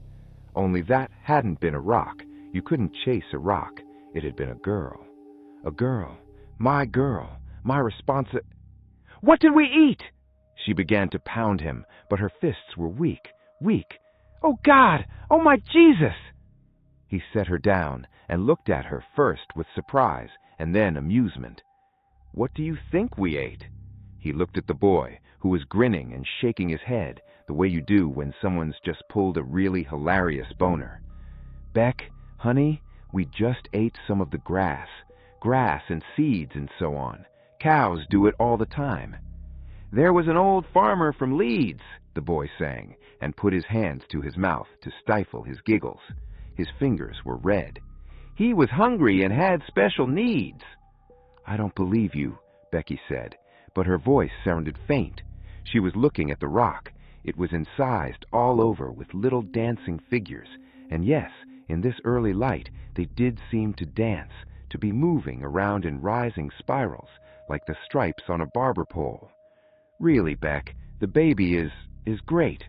Only that hadn't been a rock. You couldn't chase a rock. It had been a girl. A girl. My "What did we eat?" She began to pound him, but her fists were weak. "Oh, God! Oh, my Jesus!" He set her down and looked at her first with surprise and then amusement. "What do you think we ate?" He looked at the boy, who was grinning and shaking his head, the way you do when someone's just pulled a really hilarious boner. "Beck, honey, we just ate some of the grass and seeds and so on. Cows do it all the time." "There was an old farmer from Leeds," the boy sang, and put his hands to his mouth to stifle his giggles. His fingers were red. "He was hungry and had special needs." "I don't believe you," Becky said, but her voice sounded faint. She was looking at the rock. It was incised all over with little dancing figures, and yes, in this early light, they did seem to dance, to be moving around in rising spirals, like the stripes on a barber pole. "Really, Beck, the baby is great,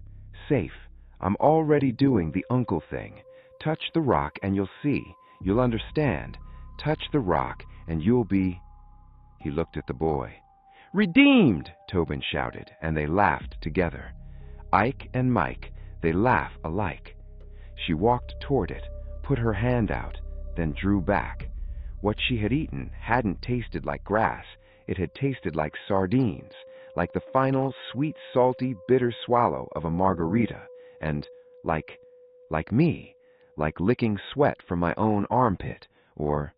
safe. I'm already doing the uncle thing. Touch the rock and you'll see. You'll understand. Touch the rock and you'll be..." He looked at the boy. "Redeemed!" Tobin shouted, and they laughed together. Ike and Mike, they laugh alike. She walked toward it, put her hand out, then drew back. What she had eaten hadn't tasted like grass. It had tasted like sardines, like the final sweet, salty, bitter swallow of a margarita, and like me, like licking sweat from my own armpit, or...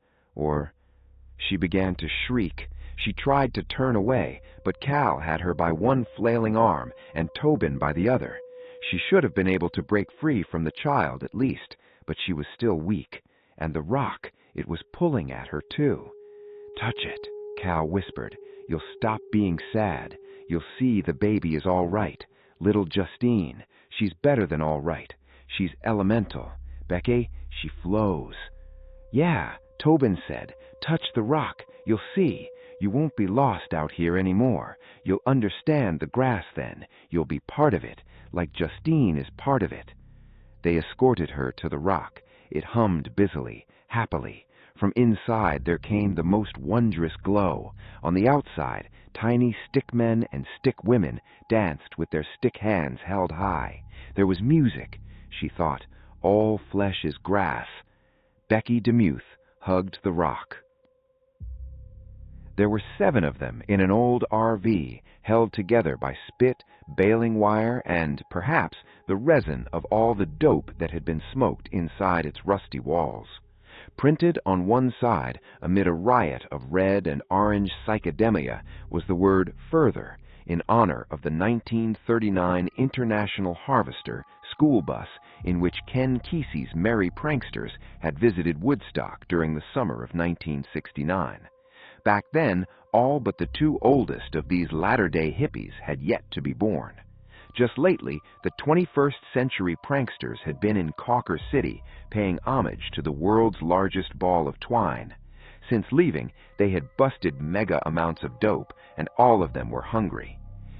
She began to shriek. She tried to turn away, but Cal had her by one flailing arm and Tobin by the other. She should have been able to break free from the child at least, but she was still weak, and the rock, It was pulling at her, too. "Touch it," Cal whispered. "You'll stop being sad. You'll see the baby is all right. Little Justine. She's better than all right. She's elemental. Becky, she flows." "Yeah," Tobin said. "Touch the rock. You'll see. You won't be lost out here anymore. You'll understand the grass then. You'll be part of it, like Justine is part of it." They escorted her to the rock. It hummed busily, happily. From inside there came the most wondrous glow. On the outside, tiny stick men and stick women danced with their stick hands held high. There was music. She thought, all flesh is grass. Becky Demuth hugged the rock. There were 7 of them in an old RV, held together by spit, baling wire, and, perhaps, the resin of all the dope that had been smoked inside its rusty walls. Printed on one side, amid a riot of red and orange psychedelia, was the word "Further," in honor of the 1939 International Harvester school bus in which Ken Kesey's merry pranksters had visited Woodstock during the summer of 1969. Back then, all but the 2 oldest of these latter-day hippies had yet to be born. Just lately, the 21st century pranksters had been in Cawker City, paying homage to the world's largest ball of twine. Since leaving, they had busted mega amounts of dope, and all of them were hungry.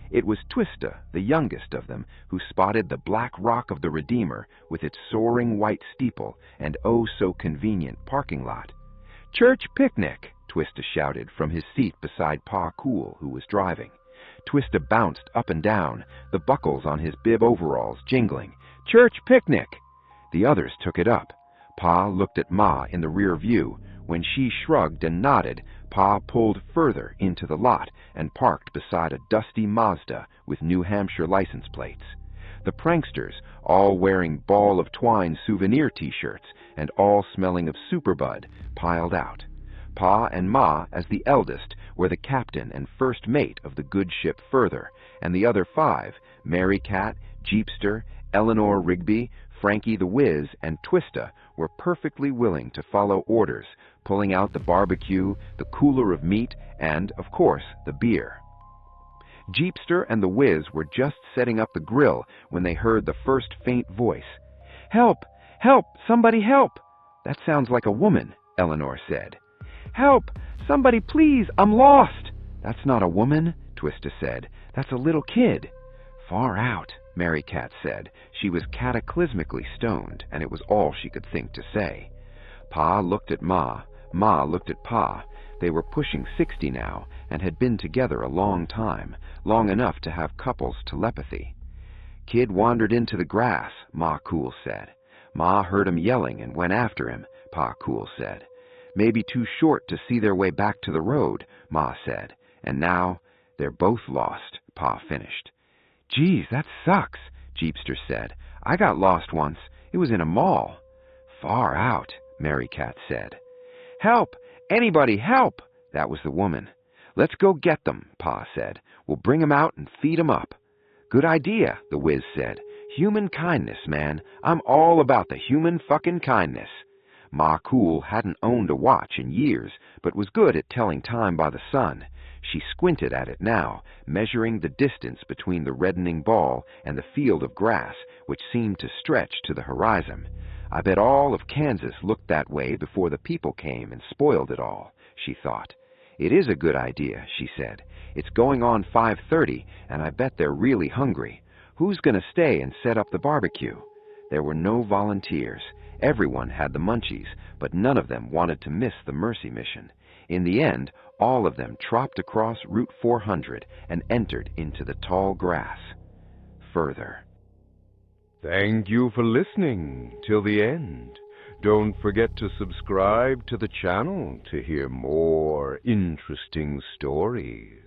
It was Twista, the youngest of them, who spotted the black rock of the Redeemer with its soaring white steeple and oh-so-convenient parking lot. "Church picnic!" Twista shouted from his seat beside Pa Cool, who was driving. Twista bounced up and down, the buckles on his bib overalls jingling. "Church picnic!" The others took it up. Pa looked at Ma in the rear view. When she shrugged and nodded, Pa pulled further into the lot and parked beside a dusty Mazda with New Hampshire license plates. The pranksters, all wearing Ball of Twine souvenir T-shirts and all smelling of Superbud, piled out. Pa and Ma, as the eldest, were the captain and first mate of the good ship Further, and the other 5, Mary Cat, Jeepster, Eleanor Rigby, Frankie the Wiz, and Twista, were perfectly willing to follow orders, pulling out the barbecue, the cooler of meat, and, of course, the beer. Jeepster and the Wiz were just setting up the grill when they heard the first faint voice. "Help! Help! Somebody help!" "That sounds like a woman," Eleanor said. "Help! Somebody please! I'm lost!" "That's not a woman," Twista said. "That's a little kid." "Far out," Mary Cat said. She was cataclysmically stoned, and it was all she could think to say. Pa looked at Ma. Ma looked at Pa. They were pushing 60 now, and had been together a long time, long enough to have couples telepathy. "Kid wandered into the grass," Ma Cool said. "Ma heard him yelling and went after him," Pa Cool said. "Maybe too short to see their way back to the road," Ma said. "And now they're both lost," Pa finished. "Geez, that sucks," Jeepster said. "I got lost once. It was in a mall." "Far out," Mary Cat said. "Help! Anybody help!" That was the woman. "Let's go get them," Pa said. "We'll bring 'em out and feed 'em up." "Good idea," the Wiz said. "Human kindness, man. I'm all about the human fucking kindness." Ma Cool hadn't owned a watch in years, but was good at telling time by the sun. She squinted at it now, measuring the distance between the reddening ball and the field of grass, which seemed to stretch to the horizon. "I bet all of Kansas looked that way before the people came and spoiled it all," she thought. "It is a good idea," she said. "It's going on 5:30, and I bet they're really hungry. Who's going to stay and set up the barbecue?" There were no volunteers. Everyone had the munchies, but none of them wanted to miss the Mercy mission. In the end, all of them tropped across Route 400 and entered into the tall grass. Further. Thank you for listening till the end. Don't forget to subscribe to the channel to hear more interesting stories.